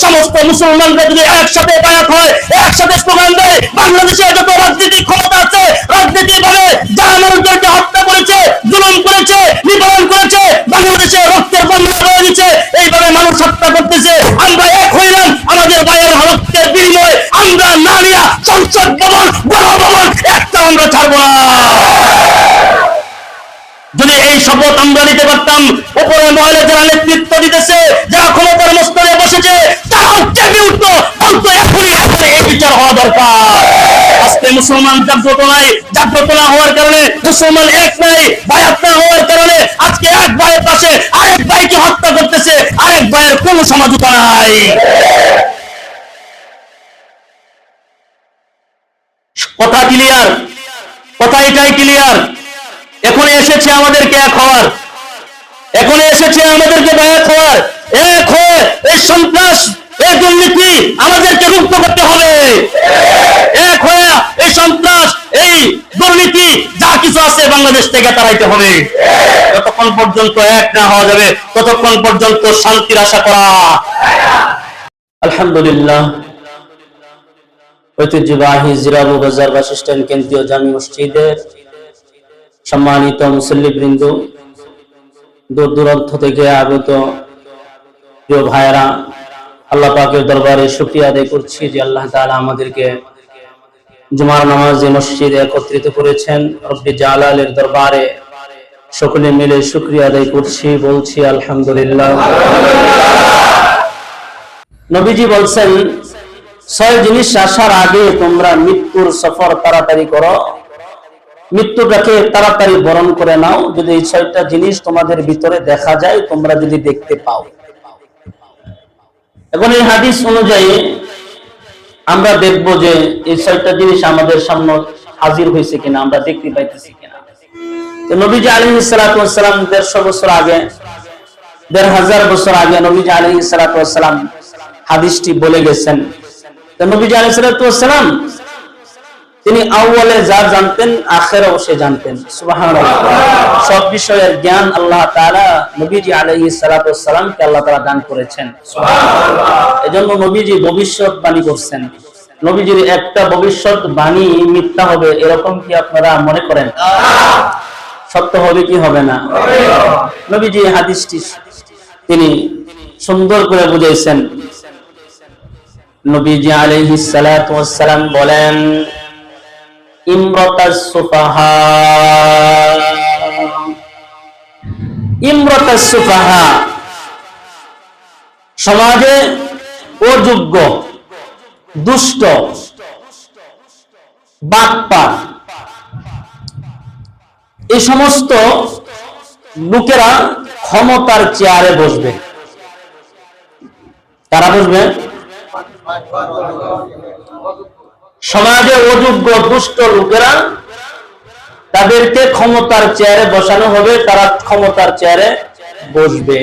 সমস্ত মুসলমানরা যদি একসাথে বায়াত হয়, একসাথে স্লোগান দেয়, বাংলাদেশে যত রাজনীতি ক্ষমতা আছে, রাজনীতি বলে যারা মানুষদেরকে হত্যা করেছে, জুলুম করেছে, নিপীড়ন করেছে, বাংলাদেশে রক্তের বন্যা বয়ে দিচ্ছে, এইভাবে মানুষ হত্যা করতেছে, আমরা এক হইলাম আমাদের ভাইয়ের রক্তের বিনিময়ে, আমরা নারীরা সংসদ ভবন, গণভবন একটা আমরা ছাড়বো না। যদি এই শপথ আমরা নিতে পারতাম, উপরে মহলে যারা নেতৃত্ব দিতেছে, যারা ক্ষমতার মস্তরে বসেছে, তারাও চেপে উঠতো, বলতো এখনই এই বিচার হওয়া দরকার। আজকে মুসলমান জাগ্রত নাই, জাগ্রত না হওয়ার কারণে, মুসলমান এক নাই, বায়াত না হওয়ার কারণে আজকে এক ভাইয়ের পাশে আরেক ভাইকে হত্যা করতেছে, আরেক ভাইয়ের কোনো সমঝোতা নাই। কথা ক্লিয়ার? কথা এটাই ক্লিয়ার। এখন এসেছে আমাদেরকে এক হওয়ার, এখন এসেছে আমাদেরকে বায়াত হওয়ার। এক হয়ে এই সন্ত্রাস, এই দুর্নীতি আমাদেরকে রুদ্ধ করতে হবে। এক হয়ে এই সন্ত্রাস, এই দুর্নীতি যা কিছু আছে বাংলাদেশ থেকে তাড়াইতে হবে। যতক্ষণ পর্যন্ত এক না হওয়া যাবে ততক্ষণ পর্যন্ত শান্তির আশা করা। আলহামদুলিল্লাহ, ঐতিহ্যবাহী জিরাবু বাজার বাস স্ট্যান্ড কেন্দ্রীয় জামি মসজিদের সম্মানিত মুসল্লিবৃন্দ, দূর দূরান্ত থেকে আগত প্রিয় ভাইয়েরা, আল্লাহ পাকের দরবারে শুকরিয়া আদায় করছি যে আল্লাহ তাআলা আমাদেরকে জুমার নামাজে মসজিদে একত্রিত করেছেন। রব্বি জালালের দরবারে সকলে মিলে শুকরিয়া আদায় করছি, বলছি আলহামদুলিল্লাহ। নবীজি বলছেন, 6 জিনিস আসার আগে তোমরা মৃত্যুর সফর তাড়াতাড়ি করো, মৃত্যুটাকে তাড়াতাড়ি বরণ করে নাও। যদি এই 6টা জিনিস তোমাদের ভিতরে দেখা যায়, তোমরা যদি দেখতে পাও। এখন এই হাদিস অনুযায়ী আমরা দেখব যে এই 6টা জিনিস আমাদের সামনে হাজির হয়েছে কিনা, আমরা দেখতে পাইতেছি কিনা। তো নবীজি আলাইহিস সালাতু ওয়াস সালাম 150 বছর আগে, 1500 বছর আগে নবীজি আলাইহিস সালাতু ওয়াস সালাম হাদিসটি বলে গেছেন। তো নবীজি আলাইহিস সালাতু ওয়াস সালাম তিনি আউয়ালে যা জানতেন, আখিরাও সে জানতেন। সুবহানাল্লাহ। সব বিষয়ের জ্ঞান আল্লাহ তাআলা নবীজি আলাইহিস সালাতু ওয়াস সালামকে আল্লাহ তাআলা দান করেছেন। সুবহানাল্লাহ। এজন্য নবীজি ভবিষ্যৎবাণী করছেন। নবীজির একটা ভবিষ্যৎবাণী মিথ্যা হবে এরকম কি আপনারা মনে করেন? সত্য হবে কি হবে না? নবীজি হাদিসটি তিনি সুন্দর করে বুঝাইছেন। নবীজি আলাইহিস সালাতু ওয়াস সালাম বলেন, ইমরাতাস সুফাহা, ইমরাতাস সুফাহা সমাজে অযোগ্য, দুষ্ট, বাটপার এই সমস্ত লোকেরা ক্ষমতার চেয়ারে বসবে। কারা বসবে? সমাজে অযোগ্য দুষ্ট লোকেরা, তাদেরকে ক্ষমতার চেয়ারে বসানো হবে, তারা ক্ষমতার চেয়ারে বসবে।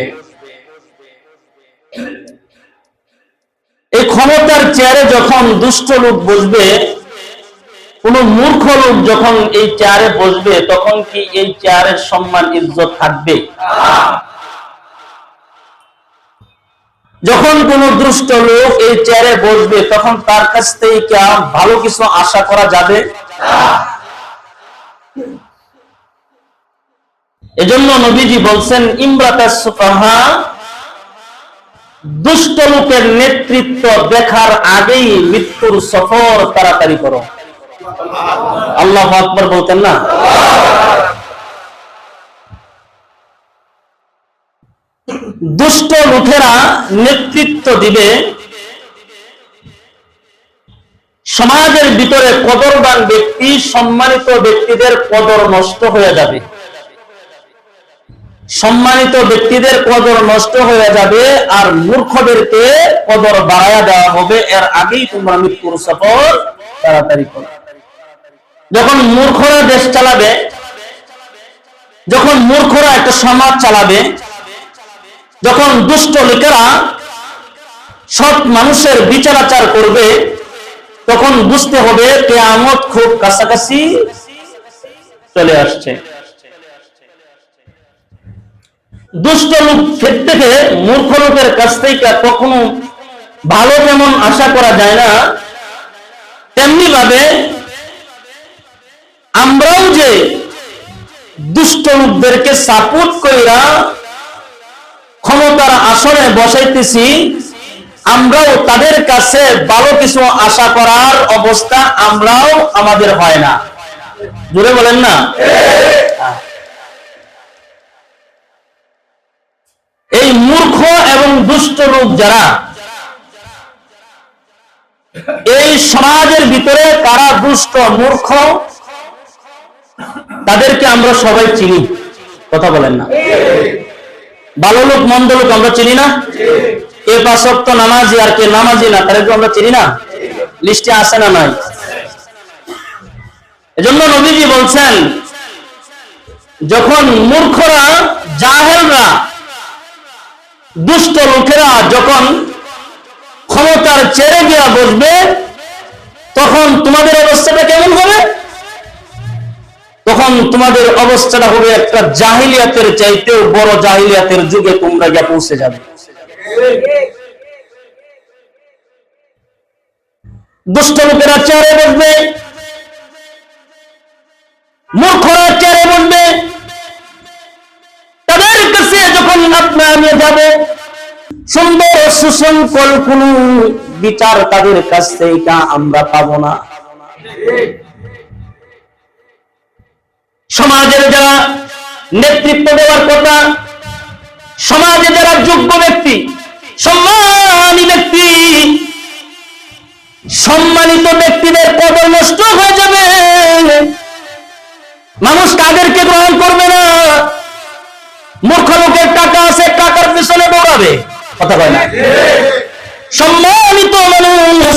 এই ক্ষমতার চেয়ারে যখন দুষ্ট লোক বসবে, কোন মূর্খ লোক যখন এই চেয়ারে বসবে, তখন কি এই চেয়ারের সম্মান ইজ্জত থাকবে? যখন কোন দুষ্ট লোক এই চেয়ারে বসবে, তখন তার কাছ থেকে কি ভালো কিছু আশা করা যাবে? এজন্য নবীজি বলছেন, ইমরাতাস সুফাহা, দুষ্ট লোকের নেতৃত্ব দেখার আগেই মৃত্যুর সফর তাড়াতাড়ি করো। আল্লাহু আকবার বলতেন না? দুষ্ট লোকেরা নেতৃত্ব দিবে, সমাজের ভিতরে কদরবান ব্যক্তি, সম্মানিত ব্যক্তিদের কদর নষ্ট হয়ে যাবে, সম্মানিত ব্যক্তিদের কদর নষ্ট হয়ে যাবে, আর মূর্খদেরকে কদর বাড়ায়া দেওয়া হবে। এর আগেই তোমরা মৃত্যুর সফর তাড়াতাড়ি করো। যখন মূর্খরা দেশ চালাবে, যখন মূর্খরা একটা সমাজ চালাবে, যখন দুষ্ট লোকেরা সৎ মানুষের বিচারাচার করবে, তখন বুঝতে হবে কিয়ামত খুব কাছাকাছি চলে আসছে। দুষ্ট লোক থেকে, মূর্খ লোকের কাছ থেকে কখনো ভালো যেমন আশা করা যায় না, তেমনি ভাবে আমরাও যে দুষ্ট লোকদেরকে সাপোর্ট কইরা ক্ষমতার আসনে বসাইতেছি, আমরাও তাদের কাছে ভালো কিছু আশা করার অবস্থা আমরাও আমাদের হয় না। জোরে বলেন না। এই মূর্খ এবং দুষ্ট লোক যারা এই সমাজের ভিতরে, কারা দুষ্ট মূর্খ, তাদেরকে আমরা সবাই চিনি। কথা বলেন না। ভালো লোক মন্দ লোক আমরা চিনি না। কে পাঁচ ওয়াক্ত নামাজি আর কে নামাজি না, তাদেরকে আমরা চিনি না। লিস্টে আসে না নাই? এজন্য নবীজি বলছেন, যখন মূর্খরা, জাহেলরা, দুষ্ট লোকেরা যখন ক্ষমতার চেয়ে গিয়া বসবে, তখন তোমাদের অবস্থাটা কেমন হবে? তখন তোমাদের অবস্থাটা হবে একটা জাহিলিয়াতের চাইতেও বড় জাহিলিয়াতের যুগে তোমরা গিয়ে পৌঁছে যাবে। দুষ্ট লোকেরা চেয়ারে বসবে, মূর্খরা চেয়ারে বসবে, তাদের কাছে যখন আপনার নিয়ে যাবে, সুন্দর সুশৃঙ্খল কোন বিচার তাদের কাছ থেকে আমরা পাবো না। সমাজের যারা নেতৃত্ব দেওয়ার কথা, সমাজে যারা যোগ্য ব্যক্তি, সম্মানী ব্যক্তি, সম্মানিত ব্যক্তিদের কদর নষ্ট হয়ে যাবে। মানুষ তাদেরকে গ্রহণ করবে না। মূর্খ লোকের টাকা আছে, টাকার পিছনে দৌড়াবে। কথা কয় না। সম্মানিত মানুষ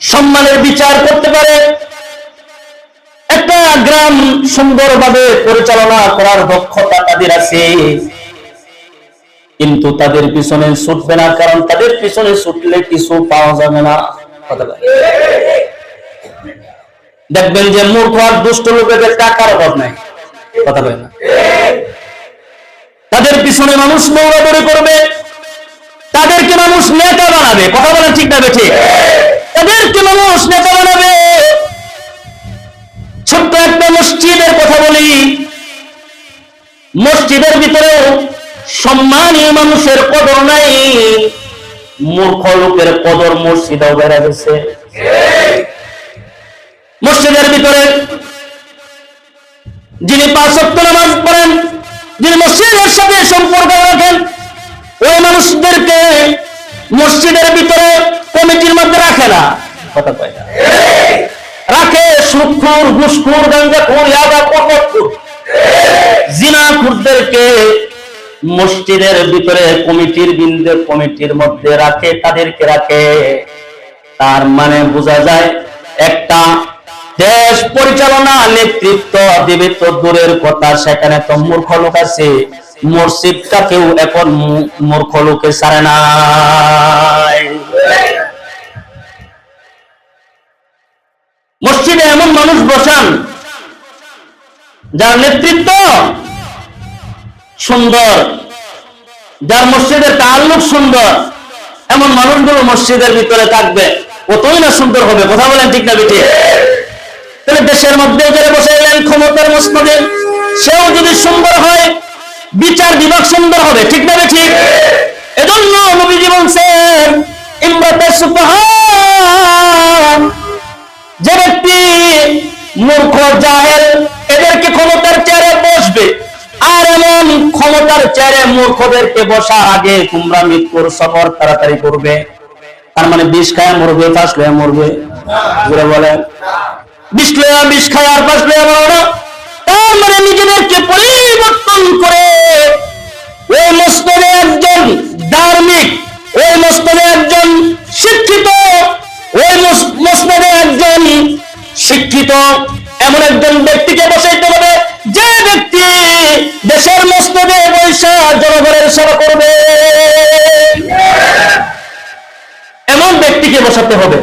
সম্মানের বিচার করতে পারে, একটা গ্রাম সুন্দরভাবে পরিচালনা করার দক্ষতা তাদের আছে, কিন্তু তাদের পিছনে ছুটবে না, কারণ তাদের পিছনে ছুটলে কিছু পাওয়া যাবে না। কথা বলে। দেখবেন যে মূর্খ আর দুষ্ট লোকেদের টাকার অভাব নাই। কথা বলে না। তাদের পিছনে মানুষ দৌড়াদৌড়ি করবে, তাদেরকে মানুষ নেতা বানাবে। কথা বলেন ঠিক না বেঠিক? তাদেরকে মানুষ নেতা বানাবে। ছোট্ট একটা মসজিদের কথা বলি, মসজিদের ভিতরে সম্মানী মানুষের কদর নাই, মূর্খ লোকের কদর মসজিদেও বেড়ে গেছে। মসজিদের ভিতরে যিনি পাঁচ ওয়াক্ত নামাজ পড়েন, যিনি মসজিদের সাথে সম্পর্ক রাখেন, ওই মানুষদেরকে মসজিদের ভিতরে কমিটির মধ্যে রাখে না। কথা কয় না। রাখে সুদখোর, ঘুষখোর, গাঁজাখোর, ইয়াবাখোর, মদখোর, জিনাখোরদেরকে মসজিদের ভিতরে কমিটির মধ্যে রাখে, তাদেরকে রাখে। তার মানে বোঝা যায়, একটা দেশ পরিচালনা নেতৃত্ব দিবে তো দূরের কথা, সেখানে তো মূর্খ লোক আছে। মসজিদটাকেও এখন মূর্খ লোকে ছাড়ে না। মসজিদে এমন মানুষ বসান যার নেতৃত্ব সুন্দর, যার মসজিদের তাআল্লুক সুন্দর, এমন মানুষগুলো মসজিদের ভিতরে থাকবে, কতই না সুন্দর হবে। কথা বলেন ঠিক না বেঠিক? তাহলে দেশের মধ্যে যারা বসাইলেন ক্ষমতার মসনদে, সেও যদি সুন্দর হয়, বিচার বিভাগ সুন্দর হবে। ঠিক না বেঠিক? এজন্য নবীজি বলছেন, ইমরাতে সুবহান, যে ব্যক্তি মূর্খ, জাহেল, এদেরকে ক্ষমতার চেয়ারে বসবে, আর এমন ক্ষমতার চেয়ারে মূর্খদেরকে বসার আগে তোমরা মৃত্যুর সফর তাড়াতাড়ি করবে। তার মানে বিষ খায় মরবে, ফাঁস লয়ে মরবে। ঘুরে বলেন, বিষ খায় আর ফাঁস লয়ে মরবে না। তার মানে নিজেদেরকে পরিবর্তন করে ওই মসনদে একজন ধার্মিক, ওই মসনদে একজন শিক্ষিত, ওই মসনদে একজন শিক্ষিত এমন একজন ব্যক্তিকে বসাইতে হবে, যে ব্যক্তি দেশের মসনদে বৈশা জনগণের সেবা করবে। এমন ব্যক্তিকে বসাতে হবে,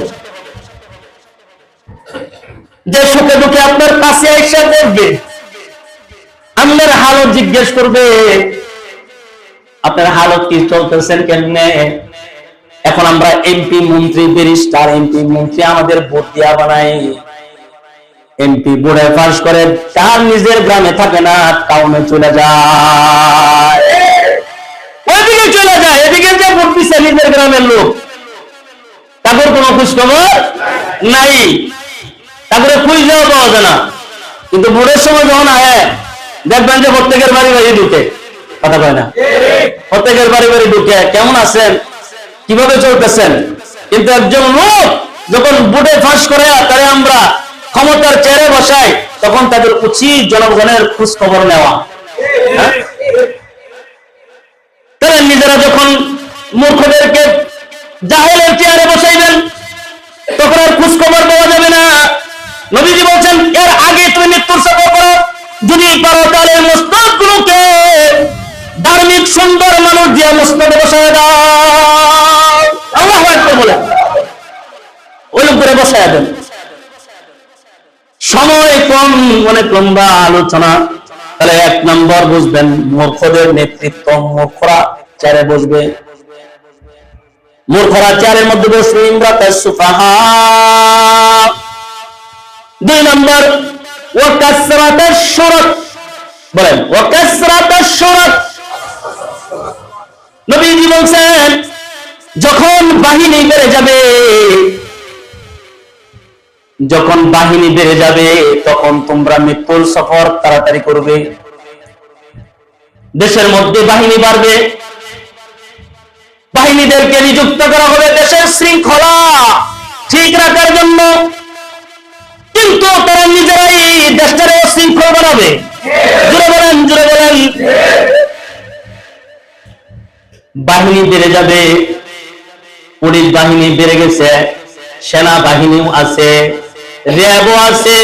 যে সুখে দুঃখে আপনার কাছে এসে দেখবে, আপনার হালত জিজ্ঞেস করবে, আপনার হালত কি, চলতেছেন কেমনে। এখন আমরা এমপি মন্ত্রী ব্যারিস্টার এমপি মন্ত্রী আমাদের ভোট দিয়া বানাই, এমপি বোর্ডে পাস করে তার নিজের গ্রামে থাকে না, টাউনে চলে যায়, ওইদিকে চলে যায়, এদিকে যে ভোট দিচ্ছে নিজের গ্রামের লোক, তাদের কোনো খোঁজ খবর নাই, তারপরে খুঁজলেও পাওয়া যায় না। কিন্তু ভোটের সময় যখন আয় দেখবেন যে প্রত্যেকের বাড়ি বাড়ি ঢুকে, কথা কয় না, প্রত্যেকের বাড়ি বাড়ি ঢুকে কেমন আছেন কিভাবে চলতেছেন। কিন্তু একজন লোক যখন ভোটে ফাঁস করে তারে আমরা ক্ষমতার চেয়ারে বসাই, তখন তাদের উচিত জনগণের খোঁজ খবর নেওয়া। তারা নিজেরা যখন মূর্খদেরকে জাহেলের চেয়ারে বসাইবেন, তখন আর খোঁজ খবর পাওয়া যাবে না। নবীজি বলছেন এর আগে তুমি মৃত্যুর সফর করো, যদি পারো তাহলে মস্তক গুলোকে ধার্মিক সুন্দর মানুষ দিয়ে মস্তকে বসায় দাও, আল্লাহু আকবার বলে ওই লোক করে বসায় দেন। সময় কম, অনেক লম্বা আলোচনা। তাহলে এক নম্বর বুঝবেন মূর্খদের নেতৃত্ব, মূর্খরা চেয়ারে বসবে, মূর্খরা চেয়ারের মধ্যে বসবে, ইমরাতাস সুফাহা। দুই নম্বর ওয়া কাসরাতাশ শুরাক, বলেন ওয়া কাসরাতাশ শুরাক। নবীজি বলেন যখন বাহিনী বেড়ে যাবে, যখন বাহিনী বেড়ে যাবে তখন তোমরা মৃত্যুর সফর তাড়াতাড়ি করবে। দেশের মধ্যে বাহিনী বাড়বে, বাহিনীদেরকে নিযুক্ত করা হবে দেশের শৃঙ্খলা ঠিক রাখার জন্য, কিন্তু তারা নিজেরাই দেশটারে শৃঙ্খল বানাবে। জোরে বলেন, জোরে বলেন। বাহিনী বেড়ে যাবে, পুলিশ বাহিনী বেড়ে গেছে, সেনাবাহিনীও আছে, র্যাবও আছে,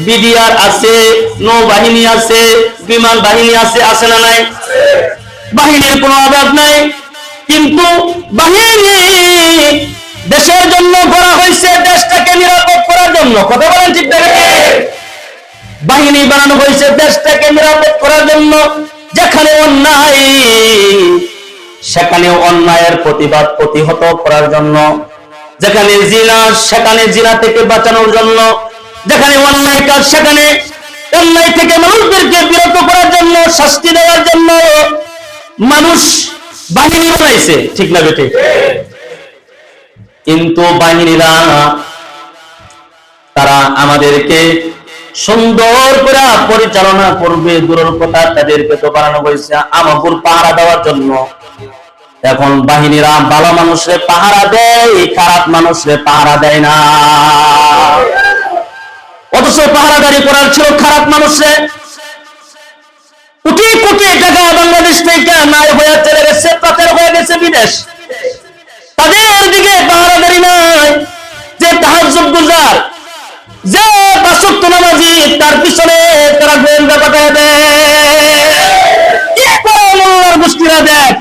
বিডিআর আছে, নৌবাহিনী আছে, বিমান বাহিনী আছে, আছে না নাই? বাহিনীর কোনো অভাব নাই, কিন্তু বাহিনী দেশের জন্য করা হয়েছে, দেশটাকে নিরাপদ করার জন্য। কথা বলেন ঠিক না? বাহিনী বানানো হয়েছে দেশটাকে নিরাপদ করার জন্য। যেখানে অন্যায় সেখানে অন্যায়ের প্রতিবাদ প্রতিহত করার জন্য, যেখানে জিনা সেখানে জিনা থেকে বাঁচানোর জন্য, যেখানে অন্যায় কাজ সেখানে অন্যায় থেকে মানুষদেরকে বিরত করার জন্য, শাস্তি দেওয়ার জন্য মানুষ বাহিনী বানাইছে, ঠিক না বেটে? কিন্তু বাহিনীরা তারা আমাদেরকে সুন্দর করে পরিচালনা করবে দূরের কথা, তাদেরকে তো বানানো হয়েছে আমাদের পাহারা দেওয়ার জন্য। এখন বাহিনীরা ভালো মানুষরে পাহারা দেয়, খারাপ মানুষরে পাহারা দেয় না। অথচ পাহারাদারি করার ছিল খারাপ মানুষরে। কোটি কোটি টাকা বাংলাদেশ থেকে নাই হয়ে চলে গেছে, পাচার হয়ে গেছে বিদেশ, তাদের দিকে পাহারাদারি নাই। যে তাহাজ্জুদ গুজার, যে পাঁচ ওয়াক্ত নামাজি, তার পিছনে তারা গোয়েন্দা পাঠায় দেয়, মোল্লার গোষ্ঠীরা দেয়,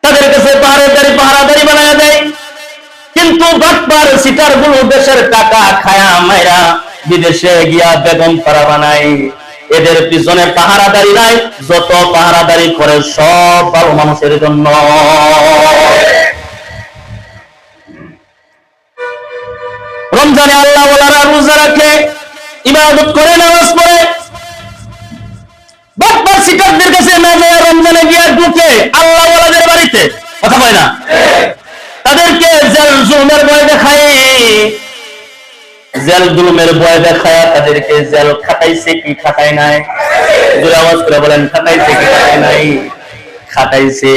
তাদের কাছে পাহারাদারি বানায় দেয়। কিন্তু বাটপার সিটার গুলো দেশের টাকা খায়া মাইরা বিদেশে গিয়া বেগম পাড়া বানায়, এদের পিছনে পাহারাদারি নাই। যত পাহারাদারি করে সব ভালো মানুষের জন্য। রমজানে আল্লাহ ওয়ালারা রোজা রাখে, ইবাদত করে, নামাজ পড়ে, বাটপার সিটারদের কাছে না যায় রমজানে গিয়া ঢুকে আল্লাহ ওয়ালাদের বাড়িতে, কথা বলে না, তাদেরকে জেল জুলুমের ভয় দেখায়, জেল জুলুমের ভয় দেখায় তাদেরকে জেল খাটাইছে কি খাটায় নাই? জোরে আওয়াজ করে বলেন, খাটাইছে কি খাটায় নাই? খাটাইছে।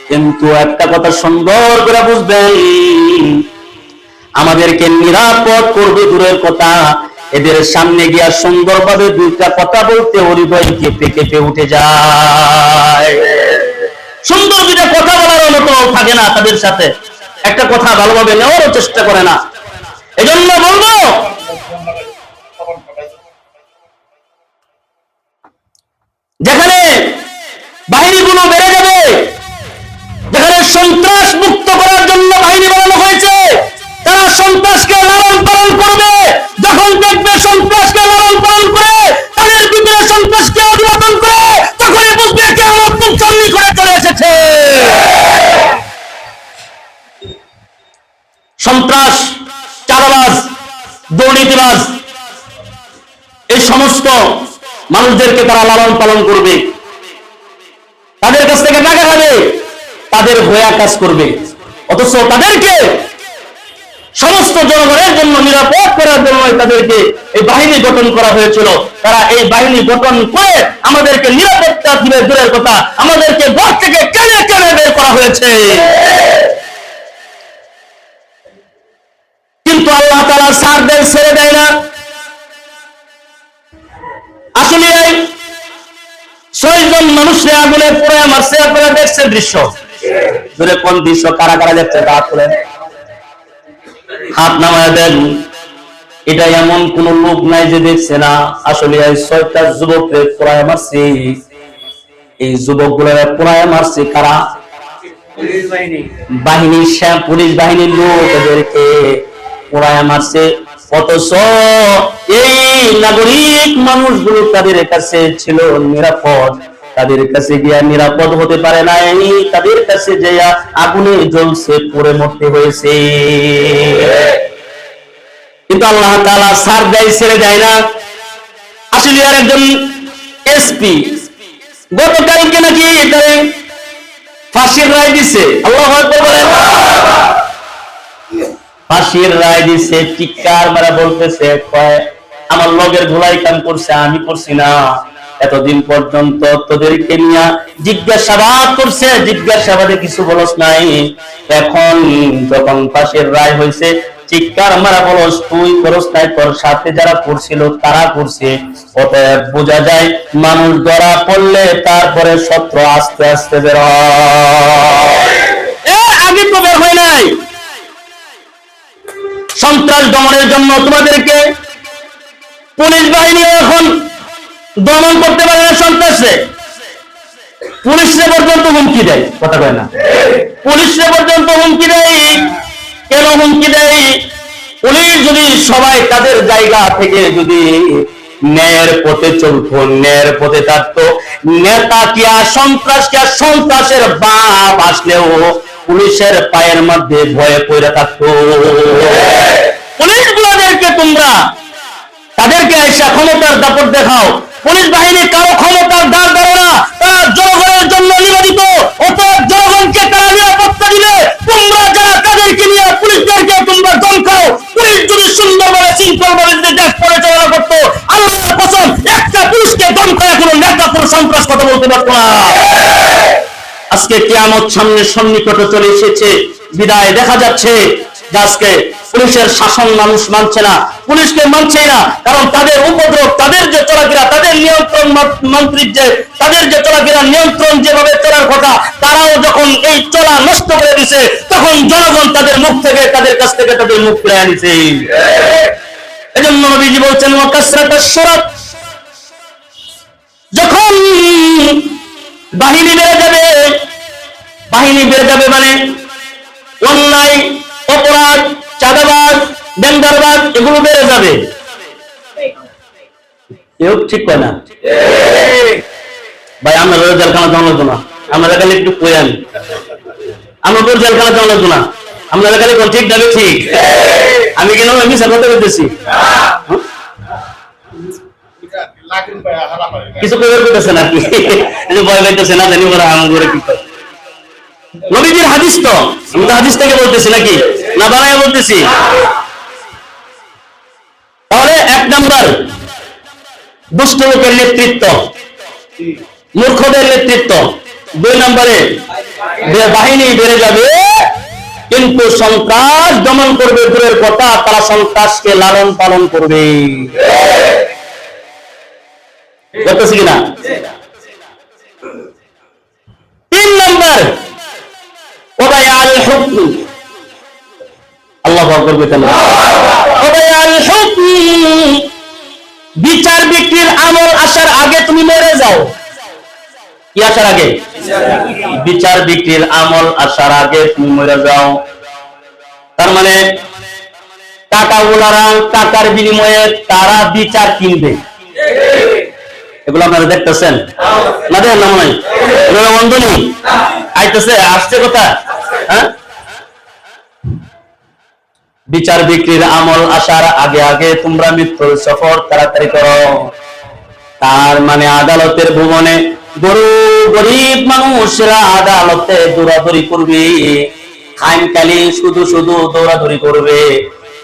কিন্তু একটা কথা সুন্দর করে বুঝবেন, আমাদেরকে নিরাপদ করবে দূরের কথা, এদের সামনে গিয়া সুন্দরভাবে দুইটা কথা বলতে হৃদয় কেঁপে কেঁপে উঠে যায়। সুন্দর দুইটা কথা বলার মতো থাকে না তাদের সাথে, একটা কথা ভালোভাবে নেওয়ারও চেষ্টা করে না। এজন্য বলবো, যেখানে বাহিনীগুলো বেড়ে যাবে, যেখানে সন্ত্রাস মুক্ত করার জন্য বাহিনী বানানো হয়েছে, তারা সন্ত্রাসকে লালন পালন করবে। যখন দেখবে সন্ত্রাসকে লালন পালন করে, তাদের ভিতরে সন্ত্রাসকে অভিবাদন করে, তখনই বুঝবে কিয়ামত মুখ সামনে করে চলে এসেছে। সন্ত্রাস, চাঁদাবাজ, দুর্নীতিবাজ, এই সমস্ত মানুষদেরকে তারা লালন পালন করবে, তাদের কাছ থেকে টাকা খাবে, তাদের হয়ে কাজ করবে। অথচ তাদেরকে সমস্ত জনগণের জন্য নিরাপদ করার জন্য তাদেরকে এই বাহিনী গঠন করা হয়েছিল। তারা এই বাহিনী গঠন করে আমাদেরকে নিরাপত্তা দিবে দূরের কথা, আমাদেরকে ঘর থেকে টেনে টেনে বের করা হয়েছে। কিন্তু আল্লাহ তাআলা ছাড় দেয়, ছেড়ে দেয় না। আসলে 6 জন মানুষকে আগুনে পুড়ে মারছে। আপনারা দেখছেন দৃশ্য, ধরে কোন দৃশ্য, কারা কারা দেখছে তা বলেন, হাত নামায় দেন। এটা এমন কোন লোক নাই যে দেখছে না। আসলে 6টা যুবককে পুড়ায় মারছে। এই যুবকগুলোরা পুড়ায় মারছে কারা? পুলিশ বাহিনীর লোক এদেরকে পুড়ায় মারছে। অথচ এই নাগরিক মানুষগুলো তাদের কাছে ছিল নিরাপদ, তাদের কাছে গিয়া নিরাপদ হতে পারে নাই, তাদের কাছে যে আগুনে জ্বলছে, পুড়ে মরতে হয়েছে। কিন্তু আল্লাহ তাআলা ছাড় দেয়, ছেড়ে দেয় না। আসলে আর একজন এসপি গতকালকে নাকি এটারে ফাঁসির রায় দিছে। আল্লাহু আকবার বলেন। ফাঁসির রায় দিছে। চিৎকার মারা বলতেছে, আমার লগের গোলাই কাম করছে, আমি করছি না। এতদিন পর্যন্ত তোদেরকে নিয়ে জিজ্ঞাসাবাদ করছে, জিজ্ঞাসাবাদে কিছু বলস নাই। এখন যখন ফাঁসির রায় হয়েছে, চিৎকার মারা বলস তুই করস নাই, তোর সাথে যারা করছিল তারা করছে। অতএব বোঝা যায় মানুষ ধরা পড়লে তারপরে শত্রু আস্তে আস্তে বের হয়, এর আগে তো বের হয় নাই। সন্ত্রাস দমনের জন্য তোমাদেরকে পুলিশ বাহিনী এখন দমন করতে পারে না। সন্ত্রাসে পুলিশে পর্যন্ত হুমকি দেয়, কথা কয় না, পুলিশে পর্যন্ত হুমকি দেয়। কেন হুমকি দেয়? পুলিশ যদি সবাই তাদের জায়গা থেকে যদি ন্যায়ের পথে চলতো, ন্যায়ের পথে থাকতো, নেতা কি আর সন্ত্রাস কি আর সন্ত্রাসের বাপ আসলেও পুলিশের পায়ের মধ্যে ভয়ে পড়ে থাকতো। পুলিশগুলোদেরকে তোমরা তাদেরকে এসে ক্ষমতার দাপট দেখাও। পুলিশ বাহিনী কারো ক্ষমতার দাঁড় ধরে না, তারা জনগণের জন্য নিবেদিত। অতএব জনগণকে তারা নিরাপত্তা দিলে তোমরা যারা তাদেরকে নিয়ে পুলিশদেরকে তোমরা দমকাও। পুলিশ যদি সুন্দরভাবে শৃঙ্খলভাবে দেশ পরিচালনা করতো, আল্লাহর কসম একটা পুলিশকে দমকায় কোনো নেতা কোনো সন্ত্রাস কথা বলতে পারতো না। আজকে কিয়ামত সামনে সন্নিকটে চলে এসেছে, বিদায় দেখা যাচ্ছে যে আজকে পুলিশের শাসন মানুষ মানছে না, পুলিশকে মানছে না। কারণ তাদের উপদ্রব, তাদের যে চলাফেরা, তাদের নিয়ন্ত্রণ মন্ত্রীর যে তাদের যে চলাফেরা, নিয়ন্ত্রণ যেভাবে চলার কথা, তারাও যখন এই চলা নষ্ট করে দিছে, তখন জনগণ তাদের মুখ থেকে, তাদের কাছ থেকে তাদের মুখ ফিরে আনিছে। এজন্য নবীজি বলছেন ওয়াকাসরাতাস সুরাত, যখন বাহিনী বেড়ে যাবে, বাহিনী বেড়ে যাবে মানে অন্যায়, অপরাধ, চাঁদাবাজ, ডেন্ডারবাজ এগুলো বেড়ে যাবে। কেউ ঠিক কয় না ভাই, আমরা জেলখানা যাওয়া লাগতো না, আমরা খালি একটু কয়ান, আমরা জেলখানা যাওয়া লাগতো না, আমরা খালি ঠিক যাবে। ঠিক, আমি কেন মিশা কথা বলতেছি? কিছু কবে করতেছে নাকি ভয় পাইতেছে না জানি ওরা আমার করে কি করে। নবীজির হাদিস তো, আমি তো হাদিস থেকে বলতেছি নাকি না বানায় বলতেছি? তাহলে 1 নাম্বার দুষ্ট লোকের নেতৃত্ব, মূর্খদের নেতৃত্ব। 2 নম্বরে বাহিনী বেড়ে যাবে, কিন্তু সন্ত্রাস দমন করবে দূরের কথা, তারা সন্ত্রাসকে লালন পালন করবে। করতেছি কিনা? 3 নম্বর ওবায়াল হুকম, আল্লাহু আকবার বলেন, ওবায়াল হুকম, বিচার বিক্রির আমল আসার আগে তুমি মরে যাও। কি আসার আগে? বিচার বিক্রির আমল আসার আগে তুমি মরে যাও। তার মানে টাকা ওলারা টাকার বিনিময়ে তারা বিচার কিনবে। এগুলো আপনারা দেখতেছেন না? দেখেন না? মনে হয় বন্ধনী আইতেছে, আসছে কথা। হ্যাঁ, বিচার বিক্রির আমল আসার আগে আগে তোমরা মৃত্যুর সফর তাড়াতাড়ি করো। তার মানে আদালতের ভুবনে গরিব মানুষরা আদালতে দৌড়াদৌড়ি করবে, খামখালি শুধু শুধু দৌড়াদৌড়ি করবে।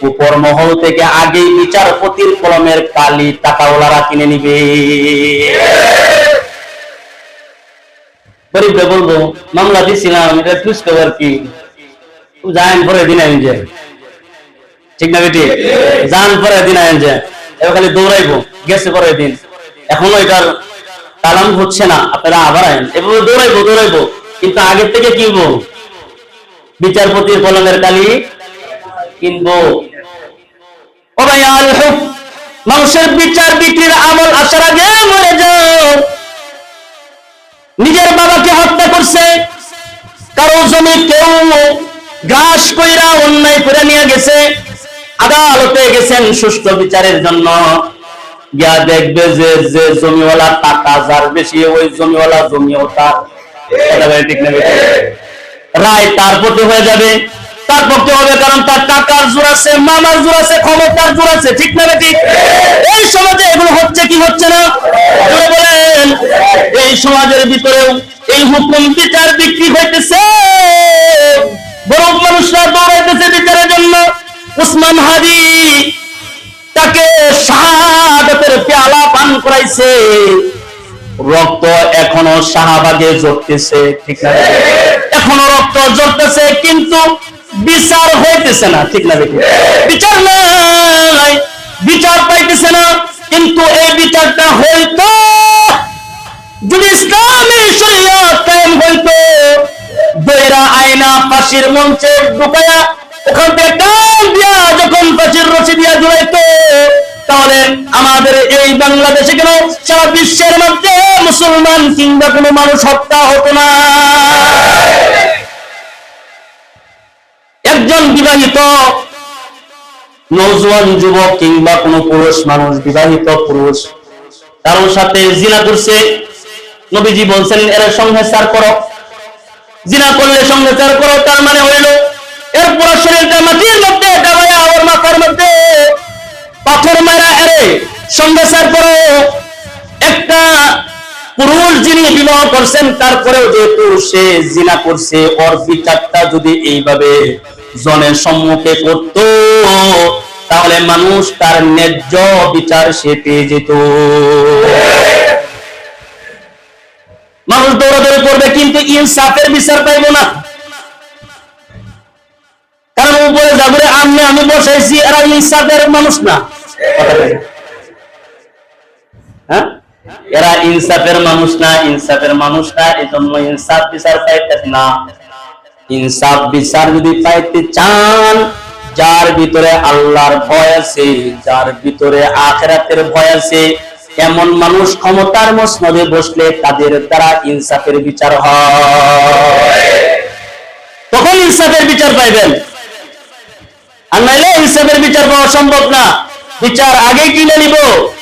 উপর মহল থেকে আগেই বিচারপতির কলমের কালি টাকাওয়ালারা কিনে নিবে। গরিবকে বলবো মামলা দিছিলাম, এটা চুজ করার কি জান পরে দিন আইন যে, ঠিক না বেটি? জান পরে দিন আইন যে, এবার খালি দৌড়াইবো, গেছে পরে দিন, এখনো এটার কালাম হচ্ছে না, আপনারা আবার আইন, এভাবে দৌড়াইবো। কিন্তু আগের থেকে কিনবো, বিচারপতির কলমের কালি কিনবো। ও ভাই আল হুক, মানুষের বিচার বিক্রির আমল আসার আগে মরে যাও। নিজের বাবাকে হত্যা করছে, কারো জমি কেউ ঘাস কইরা অন্যায় করে নিয়ে গেছে, আদালতে গেছেন সুষ্ঠু বিচারের জন্য, গিয়া দেখবে যে যে জমিওয়ালা টাকা যার বেশি, ওই জমিওয়ালা জমিও তার, ঠিক না? রায় তার প্রতি হয়ে যাবে, তার পক্ষে হবে, কারণ তার টাকার জোর আছে, মামার জোর আছে, ক্ষমতার জোর আছে, ঠিক না? ঠিক। এই সমাজে এগুলো হচ্ছে কি হচ্ছে না বলেন? এই সমাজের ভিতরেও এই হুকুম বিচার বিক্রি হইতেছে, বড় মানুষরা দৌড়াইতেছে বিচারের জন্য। উসমান হাদি তাকে শাহাদাতের পেয়ালা পান করাইছে, রক্ত এখনো শাহবাগে ঝরতেছে, ঠিক না? এখনো রক্ত ঝরতেছে, কিন্তু বিচার হইতেছে না, ঠিক না? বিচার নাই, বিচার পাইতেছে না। কিন্তু এই বিচারটা হইতো যদি ইসলামী শরীয়ত কায়েম হইতো, বৈরা আয়না ফাঁসির মঞ্চে ঢুকায়া ওখান থেকে টান দিয়া যখন ফাঁসির রশি দিয়া জুড়াইতো, তাহলে আমাদের এই বাংলাদেশে কেন সারা বিশ্বের মধ্যে মুসলমান কিংবা কোনো মানুষ হত্যা হতো না। একজন বিবাহিত নওজোয়ান যুবক কিংবা কোনো পুরুষ মানুষ, বিবাহিত পুরুষ কারোর সাথে জিনা করছে, নবীজি বলছেন এর সংসার করো, জিনা করলে সংসার করো, তার মানে হইল এর পুরো শরীরটা মাটির মধ্যে ডাবাইয়া ওর মাথার মধ্যে পাথর মারা এরে সংসার করো। একটা পুরুষ যিনি বিবাহ করছেন তারপরেও যেহেতু সে জিনা করছে, ওর বিচারটা যদি এইভাবে জনের সম্মুখে করত, তাহলে মানুষ তার ন্যায্য বিচার সে পেয়ে যেত। মানুষ দৌড়াদৌড়ি করবে কিন্তু ইনসাফের বিচার পাইব না, কারণ উপরে জাগরে আমি বসাইছি, এরা ইনসাফের মানুষ না, হ্যাঁ, এরা ইনসাফের মানুষ না, ইনসাফের মানুষ না, এই জন্য ইনসাফ বিচার পাইতে না। ইনসাফ বিচার যদি পাইতে চান, যার ভিতরে আল্লাহর ভয় আছে, যার ভিতরে আখিরাতের ভয় আছে, এমন মানুষ ক্ষমতার মসনদে বসলে তাদের দ্বারা ইনসাফের বিচার হয়, তখন ইনসাফের বিচার পাইবেন। আর নাইলে ইনসাফের বিচার পাওয়া সম্ভব না। বিচার আগে কিনে নিব,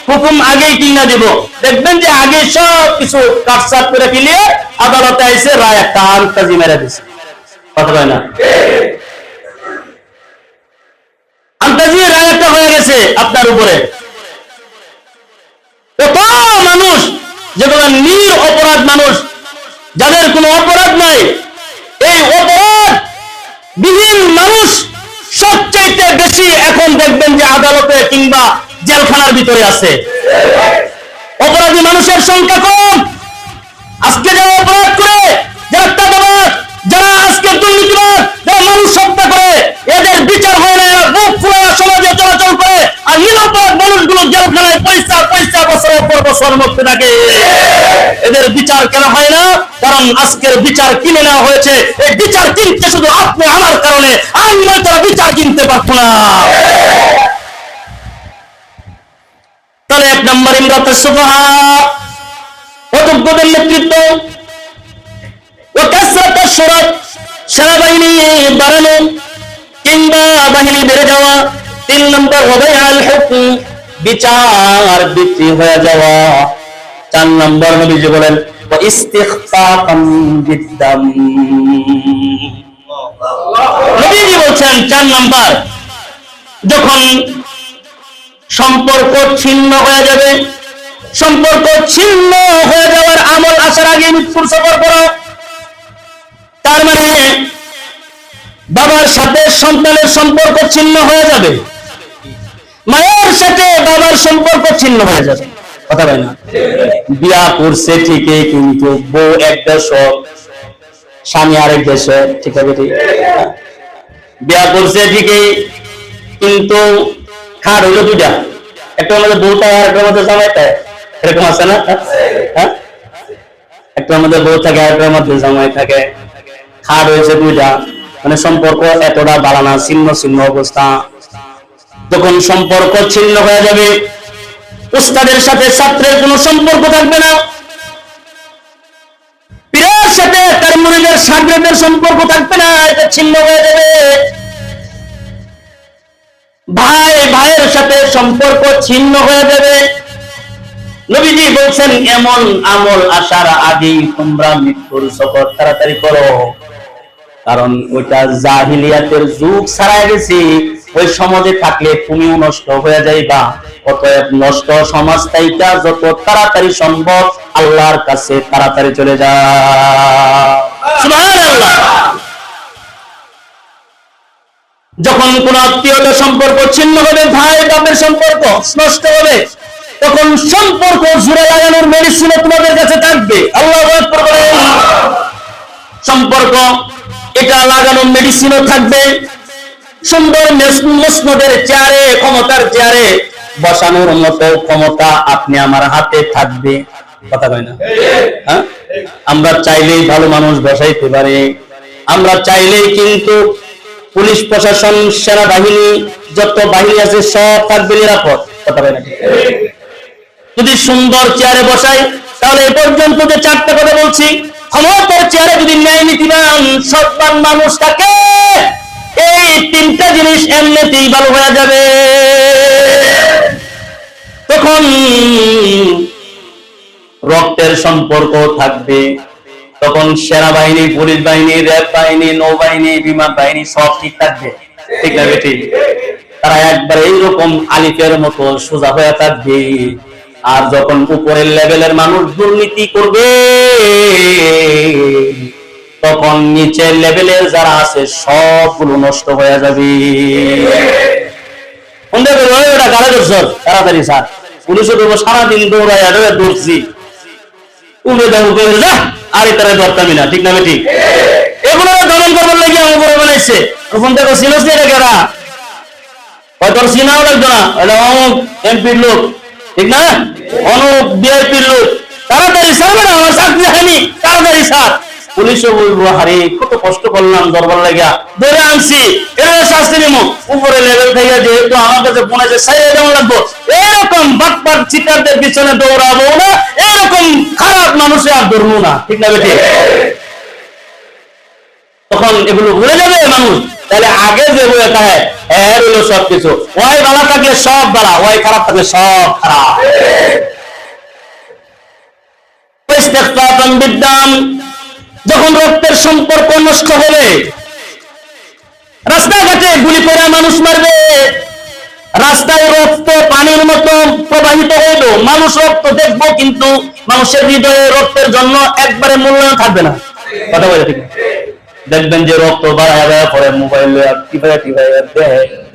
হুকুম আগেই কিনে দিব, দেখবেন যে আগে সব কিছু কাটসাট করে ফেলিয়ে আদালতে আইসে রায় একটা আনতাজি মেরে দিছে, কথা হয় না? আনতাজি রায় একটা হয়ে গেছে আপনার উপরে। কত মানুষ যেগুলো নির অপরাধ মানুষ, যাদের কোনো অপরাধ নাই, এই অপরাধ বিহীন মানুষ সবচাইতে বেশি এখন দেখবেন যে আদালতে কিংবা জেলখানার ভিতরে আছে। অপরাধী মানুষের সংখ্যা কম। আজকে যারা অপরাধ করে, যারা টাকাবাজ, যারা আজকে দুর্নীতিবাজ, যারা মানুষ হত্যা করে, এদের বিচার হয় না, এরা বুক ফুলায়া সমাজে চলাচল করে, আর নিরপরাধ মানুষগুলো জেলখানায় পয়সা বছরের পর বছর মধ্যে থাকে। এদের বিচার কেন হয় না? কারণ আজকের বিচার কিনে নেওয়া হয়েছে। এই বিচার কিনতে শুধু আপনি আমার কারণে, আমি তারা বিচার কিনতে পারতো না। তাহলে এক নম্বর ইমরাতুস সুফাহা, অযোগ্যদের নেতৃত্ব, ও কাসরাতুশ শুরাত, সেনাবাহিনী বাড়ানো কিংবা বাহিনী বেড়ে যাওয়া। 3 নম্বর ওয়াদাইআল হুকম, বিচার বিক্রি হয়ে যাওয়া। 4 নম্বর নবীজি বলেন ওয়া ইস্তিখফাফান বিদ্দাম। নবীজি বলছেন 4 নম্বর যখন সম্পর্ক ছিন্ন হয়ে যাবে, সম্পর্ক ছিন্ন হয়ে যাওয়ার আমল আসার আগে মৃত্যুর সফর করো। তার মানে বাবার সাথে সন্তানের সম্পর্ক ছিন্ন হয়ে যাবে, মায়ের সাথে বাবার সম্পর্ক ছিন্ন হয়ে যাবে। কথা বলে না? বিয়া করছে ঠিকই, কিন্তু বউ এক দেশ, স্বামী আরেক দেশে। ঠিক আছে? ঠিক, বিয়া করছে ঠিকই, কিন্তু খাট হইলো দুইটা, একটা আমাদের বউ থাকে আর একটা আমাদের জামাই থাকে। এরকম আছে না? হ্যাঁ, একটা আমাদের বউ থাকে আর একটা আমাদের জামাই থাকে, খাট হয়েছে দুইটা, মানে সম্পর্ক এতটা বাড়ানা, ছিন্ন ছিন্ন অবস্থা। যখন সম্পর্ক ছিন্ন হয়ে যাবে, উস্তাদের সাথে ছাত্রের কোনো সম্পর্ক থাকবে না, পীরের সাথে তার মুরিদের শাগরেদের সম্পর্ক থাকবে না, এটা ছিন্ন হয়ে যাবে। ভাই ভাইয়ের সাথে সম্পর্ক ছিন্ন হয়ে যাবে। নবীজি বলছেন এমন আমল আসার আগেই তোমরা মৃত্যুর সফর তাড়াতাড়ি করো, কারণ ওইটা জাহিলিয়াতের যুগ ছাড়া গেছে। ওই সমাজে থাকলে তুমিও নষ্ট হয়ে যাইবা। অতএব নষ্ট সমাজ থেকে যত তাড়াতাড়ি সম্ভব আল্লাহর কাছে তাড়াতাড়ি চলে যাও। সুবহানাল্লাহ। যখন কোন আত্মীয়তার সম্পর্ক ছিন্ন হবে, ভাই বাপের সম্পর্ক নষ্ট হবে, তখন সম্পর্ক জোড়া লাগানোর মেডিসিন তোমাদের কাছে থাকবে। আল্লাহু আকবার বলেন। সম্পর্ক এটা লাগানোর মেডিসিনও থাকবে। সুন্দর মসনদের চেয়ারে, ক্ষমতার চেয়ারে বসানোর মতো ক্ষমতা আপনি আমার হাতে থাকবে। কথা কয় না? হ্যাঁ, আমরা চাইলেই ভালো মানুষ বসাইতে পারি, আমরা চাইলেই কিন্তু পুলিশ প্রশাসন সেনাবাহিনী যত বাহিনী আছে সব থাকবে নিরাপদ। কথা কয় না? যদি সুন্দর চেয়ারে বসাই, তাহলে এ পর্যন্ত যে চারটা কথা বলছি, ক্ষমতার চেয়ারে যদি ন্যায় নীতিবান সৎবান মানুষ থাকে, এই তিনটা জিনিস এমনিতেই ভালো হয়ে যাবে। তখন রক্তের সম্পর্ক থাকবে, তখন সেনাবাহিনী, পুলিশ বাহিনী, র্যাব বাহিনী, নৌবাহিনী, বিমান বাহিনী সব ঠিক থাকবে। ঠিক আছে? ঠিক। তারা একবার এইরকম আলিফের মতো সোজা হয়ে থাকবে। আর যখন উপরের লেভেলের মানুষ দুর্নীতি করবে, তখন নিচের লেভেলের যারা আছে সবগুলো নষ্ট হয়ে যাবে। তাড়াতাড়ি স্যার, পুলিশে দেবো সারাদিন দৌড়ায় দৌড়ছি, উঠে দেবো আর তারা দরকারই না। ঠিক না? ঠিক। এগুলো দমন করবার লাগে আমার বড় বানাইছে। ফোন দেখো চিনস এটা কেরা, হয়তো চিনাও লাগতো না, এটা অমুক এমপির লোক, ঠিক না, অমুক বিআইপির লোক। তাড়াতাড়ি স্যার, না আমার চাকরি হয়নি, তাড়াতাড়ি স্যার। পুলিশও বলবো আরে কত কষ্ট করলাম দরবার লাগিয়া, ধরে আনছি, এর শাস্তি নিব। উপরে লেভেল থেকে যেহেতু আমার কাছে ফোন আছে, সাইডে যেমন লাগবো, এরকম বাটপার চিটারদের পিছনে দৌড়াবো না, এরকম খারাপ মানুষে আর ধরবো না। ঠিক না? ঠিক। তখন এগুলো ভুলে যাবে মানুষ। তাহলে আগে যে বলে থাকে এর হলো সবকিছু, ওই ভালো থাকলে সব ভালো, ওই খারাপ থাকলে সব খারাপ। যখন রক্তের সম্পর্ক নষ্ট হবে, রাস্তাঘাটে গুলি করে মানুষ মারবে, রাস্তায় রক্ত পানির মতো প্রবাহিত হইল, মানুষ রক্ত দেখবো, কিন্তু মানুষের হৃদয়ে রক্তের জন্য একবারে মূল্যায়ন থাকবে না। কথা বলে ঠিক। দেখবেন যে রক্ত বাড়ায় পরে মোবাইল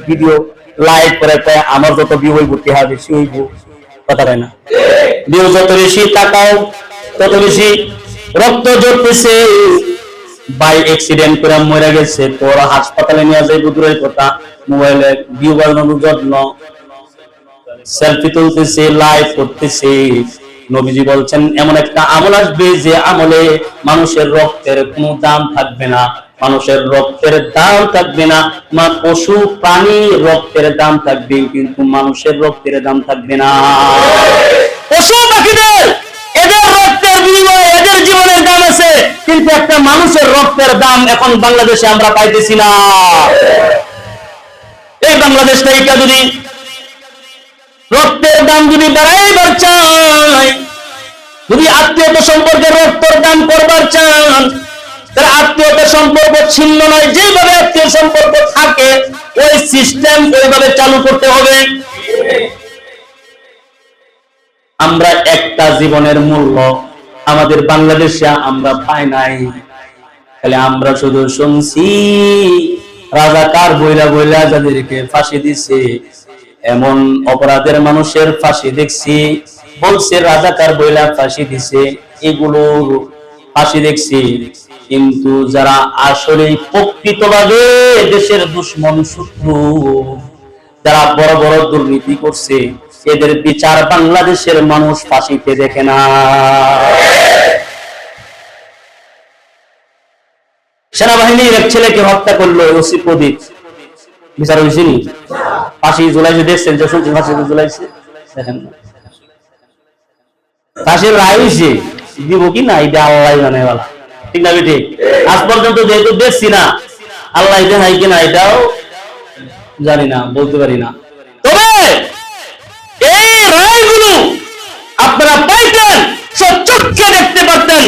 ভিডিও লাইক করে, আমার যত ভিউ হইব টিহা বেশি হইব। কথা হয় না? ভিউ যত বেশি তাকাও তত বেশি রক্ত ঝরতেছে। বাই অ্যাক্সিডেন্ট করে মরে গেছে, তোরা হাসপাতালে নিয়ে যাইব দূরের কথা, মোবাইলে ভিউ বাড়ানোর জন্য সেলফি তুলতেছে, লাইভ করতেছে। নবীজি বলছেন এমন একটা আমল আসবে যে আমলে মানুষের রক্তের কোনো দাম থাকবে না, মানুষের রক্তের দাম থাকবে না। পশু প্রাণী রক্তের দাম থাকবে, কিন্তু মানুষের রক্তের দাম থাকবে না। পশু পাখিদের এদের রক্তের বিনিময়ে এদের জীবনের দাম আছে, কিন্তু একটা মানুষের রক্তের দাম এখন বাংলাদেশে আমরা পাইতেছি না। এই বাংলাদেশ থেকে যদি রক্তের দাম যদি বাড়াইবার চাই, যদি আত্মীয়তা সম্পর্কে রক্তের দাম করবার চান, তাহলে আত্মীয়তা সম্পর্ক ছিন্ন নয়, যেভাবে আত্মীয় সম্পর্ক থাকে ওই সিস্টেম ওইভাবে চালু করতে হবে। আমরা একটা জীবনের মূল্য আমাদের বাংলাদেশে আমরা পাই নাই, তাহলে আমরা শুধু শুনছি রাজাকার বইলা বইলা যাদেরকে ফাঁসি দিছে, এমন অপরাধের মানুষের ফাঁসি দেখছি, বলছে রাজাকার বইলা ফাঁসি দিছে, এগুলো ফাঁসি দেখছি। কিন্তু যারা আসলে প্রকৃতভাবে দেশের দুশ্মন শত্রু, যারা বড় বড় দুর্নীতি করছে, এদের বিচার বাংলাদেশের মানুষ ফাঁসিতে দেখে না। সেনাবাহিনীর এক ছেলেকে হত্যা করলো ওসি প্রদীপ, বিচার হয়েছিনি? ফাঁসি ঝুলাইছে, দেখছেন যে শুনছেন ফাঁসি ঝুলাইছে, দেখেন না ফাঁসির রায় হয়েছে, দিব কি না এটা আল্লাহ জানে বলা, ঠিক না বেঠিক? আজ পর্যন্ত যেহেতু দেখছি না, আল্লাহ দেখাই কিনা এটাও জানি না, বলতে পারি না। তবে এই রায়গুলো আপনারা পাইতেন, চোখে দেখতে পারতেন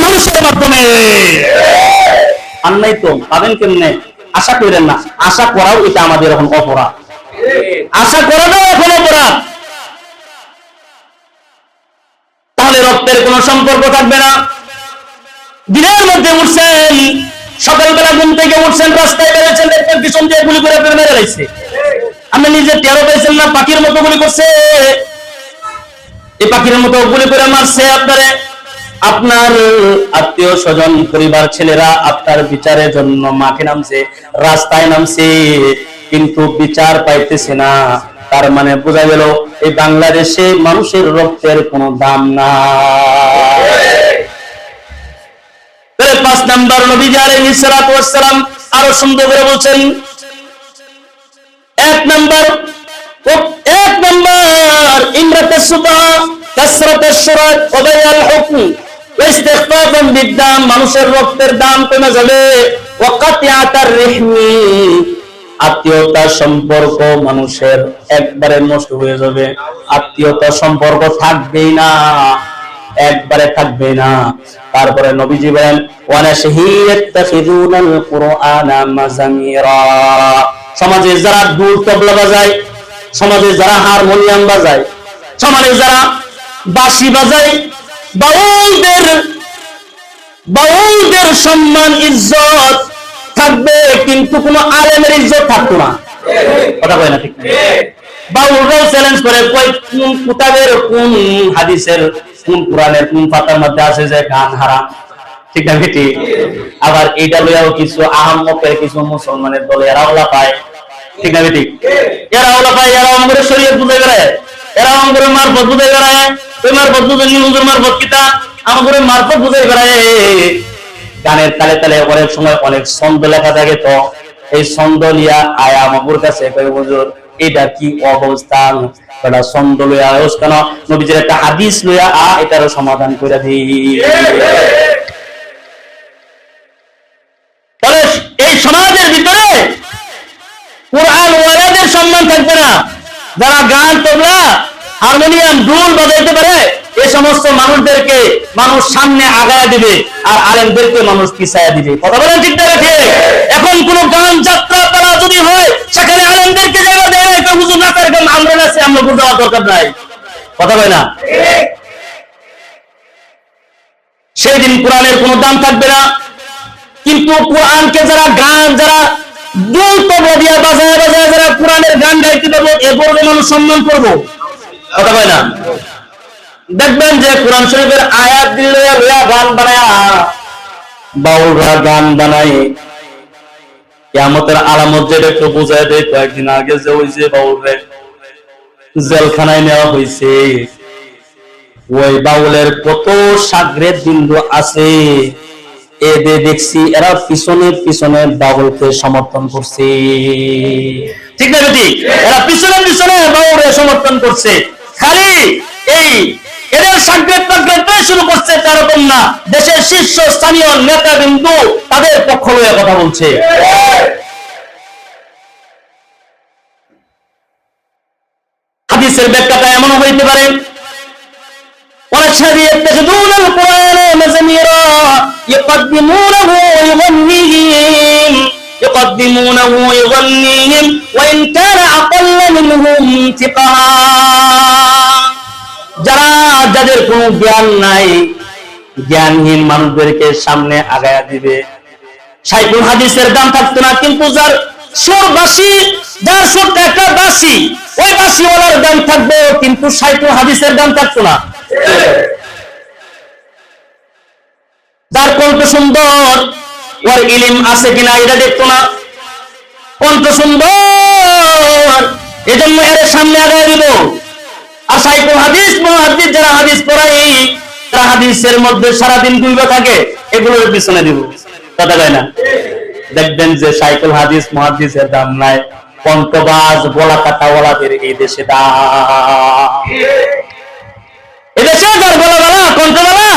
মানুষের মাধ্যমে। আর নাই তো পাবেন কেমনে? আশা করেন না, আশা করাও এটা আমাদের এখন অপরাধ, আশা করাটাও এখন অপরাধ। তাহলে রক্তের কোন সম্পর্ক থাকবে না। দিনের মধ্যে উঠছেন, সকালবেলা ঘুম থেকে উঠছেন, রাস্তায় বেরোচ্ছেন, দেখবেন পিছন দিয়ে গুলি করে মেরে ফেলাইছে, আপনি নিজে টেরও পেয়েছেন না? পাখির মতো গুলি করছে, এই পাখির মতো গুলি করে মারছে আপনারে। আপনার আত্মীয় স্বজন পরিবার ছেলেরা আপনার বিচারের জন্য মাঠে নামছে, রাস্তায় নামছে, কিন্তু বিচার পাইতেছে না। তার মানে বোঝা গেল এই বাংলাদেশে মানুষের রক্তের কোনো দাম না। 5 নাম্বার নবীজি আলাইহিস সালাতু ওয়াস সালাম আরো সুন্দর করে বলছেন, 1 নাম্বার ইমরাতাস সুবা কাসরাতাশ শুরাত ওয়া বায়াল হুকম ওয়া ইস্তিগফাফান বিদ্দাম, মানুষের রক্তের দাম কমে যাবে। ওয়া কাতিয়াতার রিহমি, আত্মীয়তা সম্পর্ক মানুষের একবারে নষ্ট হয়ে যাবে, আত্মীয়তা সম্পর্ক থাকবেই না, একবারে থাকবে না। তারপরে নবীজি বলেন ওয়ালা শাহিয়াতাখিযুনাল কুরআনা মাযামিরা, সমাজে যারা দুল তবলা বাজায়, সমাজে যারা হারমোনিয়াম বাজায়, সমাজে যারা বাঁশি বাজায়, বাউলদের সম্মান ইজ্জত থাকবে, কিন্তু কোন আলেমের ইজ্জত থাকতো না। কথা কয় না? ঠিক না? বাউলরাও চ্যালেঞ্জ করে, কয় কোন কিতাবের কোন হাদিসের কোন কোরআনের কোন পাতার মধ্যে আছে যে গান হারাম, ঠিক না বেটি? আবার এইটা লইয়াও কিছু আহম্মকের কিছু মুসলমানের দলে এরা ওলা পায়, ঠিক না বেটি? এরা ওলা পায়, এরা আমাদের শরীয়ত বুঝাই বেড়ায়, এরা আমাদের মারফত বুঝাই বেড়ায়, ওই মারফত বুঝাই হুজুর মারফত কিতা আমাদের মারফত বুঝাই বেড়ায়। গানের তালে তালে অনেক সময় অনেক ছন্দ লেখা থাকে, তো এই ছন্দ লিয়া আয়া আমাদের কাছে কয় হুজুর এটা কি অবস্থা, এটা ছন্দ লইয়া আয়োস কেন, নবীজির একটা হাদিস লইয়া এটারও সমাধান করে দিই। তাহলে এই সমাজের ভিতরে কুরআন ওয়ালাদের সম্মান থাকবে না। যারা গান তবলা হারমোনিয়াম ঢোল বাজাইতে পারে, এই সমস্ত মানুষদেরকে মানুষ সামনে আগায় দিবে, আর আলেমদেরকে মানুষ পিছায়া দিবে। কথা বলেন ঠিক না? এখন কোন গান যাত্রা পালা যদি হয়, সেখানে আলেমদেরকে জায়গা দেয় না, হুজুর না করে আমরা আছে, আমরা বুঝার দরকার নাই। কথা বলে না? সেই দিন কোরআনের কোনো দাম থাকবে না। কিন্তু কোরআনকে যারা গান, যারা দুল তবলা দিয়া বাজায় বাজায় যারা কোরআনের গান গাইতে পারবো, এরপর মানুষ সম্মান করবো। কথা বলে না? দেখবেন যে কোরআন শরীফের আয়াত দিলে গান বানায়, বাউলরা গান বানায়, কিয়ামতের আলামত যেটা একটু বোঝায় দেয়। কয়েকদিন আগে যে ওই যে বাউলরে জেলখানায় নেওয়া হয়েছে, ওই বাউলের কত সাগরের বিন্দু আছে, এদের দেখছি এরা পিছনে পিছনে বাউলকে সমর্থন করছে, ঠিক না বেটি? এরা পিছনে পিছনে বাউলকে সমর্থন করছে, খালি এই এদের সাগরেদ পাগরেদ শুরু করছে, তারকম না, দেশের শীর্ষ স্থানীয় নেতা বিন্দু তাদের পক্ষ লইয়া কথা বলছে। হাদিসের ব্যাখ্যাটা এমন হইতে পারে, ওয়াশারিয়াতাখুদুনাল কুরআনা মাযামিরা ইউকদ্দিমুনাহু ওয়া ইউকাদ্দিমুনাহু ইউগান্নিহিম ওয়া ইন কানা আকাল্লা মিনহুম ফিকহা। যাদের কোনো জ্ঞান নাই, জ্ঞানহীন মানুষদেরকে সামনে আগায়া দিবে। শাইখুল হাদিসের দাম থাকতো না, কিন্তু যার সুর বাসি, যার সুরটা একটা বাসি, ওই বাসিওয়ালার দাম থাকবে, কিন্তু শাইখুল হাদিসের দাম থাকতো না। যার কণ্ঠ সুন্দর, ওর ইলম আছে কিনা এটা দেখতো না, কণ্ঠ সুন্দর, এজন্য এর সামনে আগায় দিব। আর শাইখুল হাদিস, মুহাদ্দিস যারা হাদিস পড়াই, তারা হাদিসের মধ্যে সারাদিন ডুবে থাকে, এগুলোর পিছনে দিব, কথা কয় না? দেখবেন যে শাইখুল হাদিস মুহাদ্দিসের দাম নাই, কণ্ঠবাজ গলা কাটাওয়ালাদের এই দেশে দাম। এদেশে যার গলাওয়ালা, কণ্ঠওয়ালা,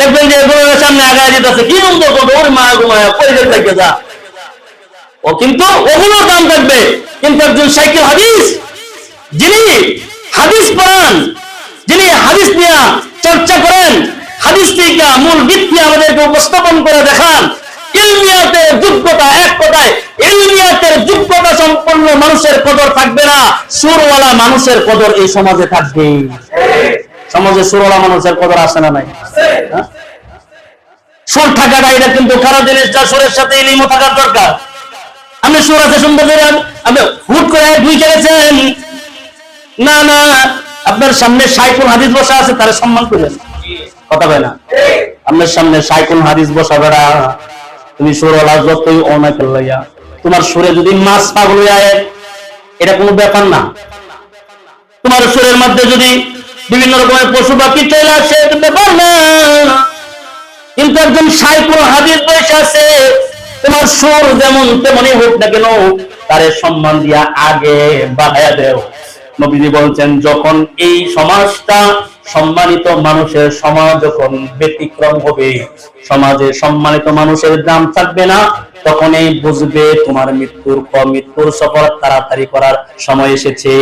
দেখবেন যে এগুলোর সামনে আগায় দিতেছে, কি সুন্দর করবে, ওর মা ঘুমায় পরিবেশ থেকে যা, ও কিন্তু ওগুলোর দাম থাকবে। কিন্তু একজন শাইখুল হাদিস, যিনি হাদিস পড়ান, যিনি হাদিস নিয়ে চর্চা করেন, হাদিস থেকে মূল ভিত্তি আমাদেরকে উপস্থাপন করে দেখান, ইলমিয়াতের যোগ্যতা, এক কথায় ইলমিয়াতের যোগ্যতা সম্পন্ন মানুষের কদর থাকবে না, সুরওয়ালা মানুষের কদর এই সমাজে থাকবে। সমাজে সুরওয়ালা মানুষের কদর আছে না নাই? সুর থাকাটা এটা কিন্তু খারাপ জিনিসটা, সুরের সাথে ইলমও থাকার দরকার। আপনি সুর আছে সুন্দর, আপনি হুট করে দুই গেছেন, না না, আপনার সামনে শাইখুল হাদিস বসা আছে, তারা সম্মান করবেন, কথা বলে না? আপনার সামনে শাইখুল হাদিস বসা বেড়া, তুমি সুরওয়ালা যতই অনেক লইয়া, তোমার সুরে যদি মাছ পাগল যায়, এটা কোনো ব্যাপার না। তোমার সুরের মধ্যে যদি বিভিন্ন রকমের পশু পাখি চলে আসে, এটা ব্যাপার না। কিন্তু একজন শাইখুল হাদিস বসে আছে, তোমার সুর যেমন তেমনই হোক না কেন, তারে সম্মান দিয়া আগে বাড়াইয়া দেও। নবীজি বলছেন, যখন এই সমাজটা সম্মানিত মানুষের সমাজ যখন ব্যতিক্রম হবে, সমাজে সম্মানিত মানুষের দাম থাকবে না, তখনই বুঝবে তোমার মৃত্যুর সফর তাড়াতাড়ি করার সময় এসেছে।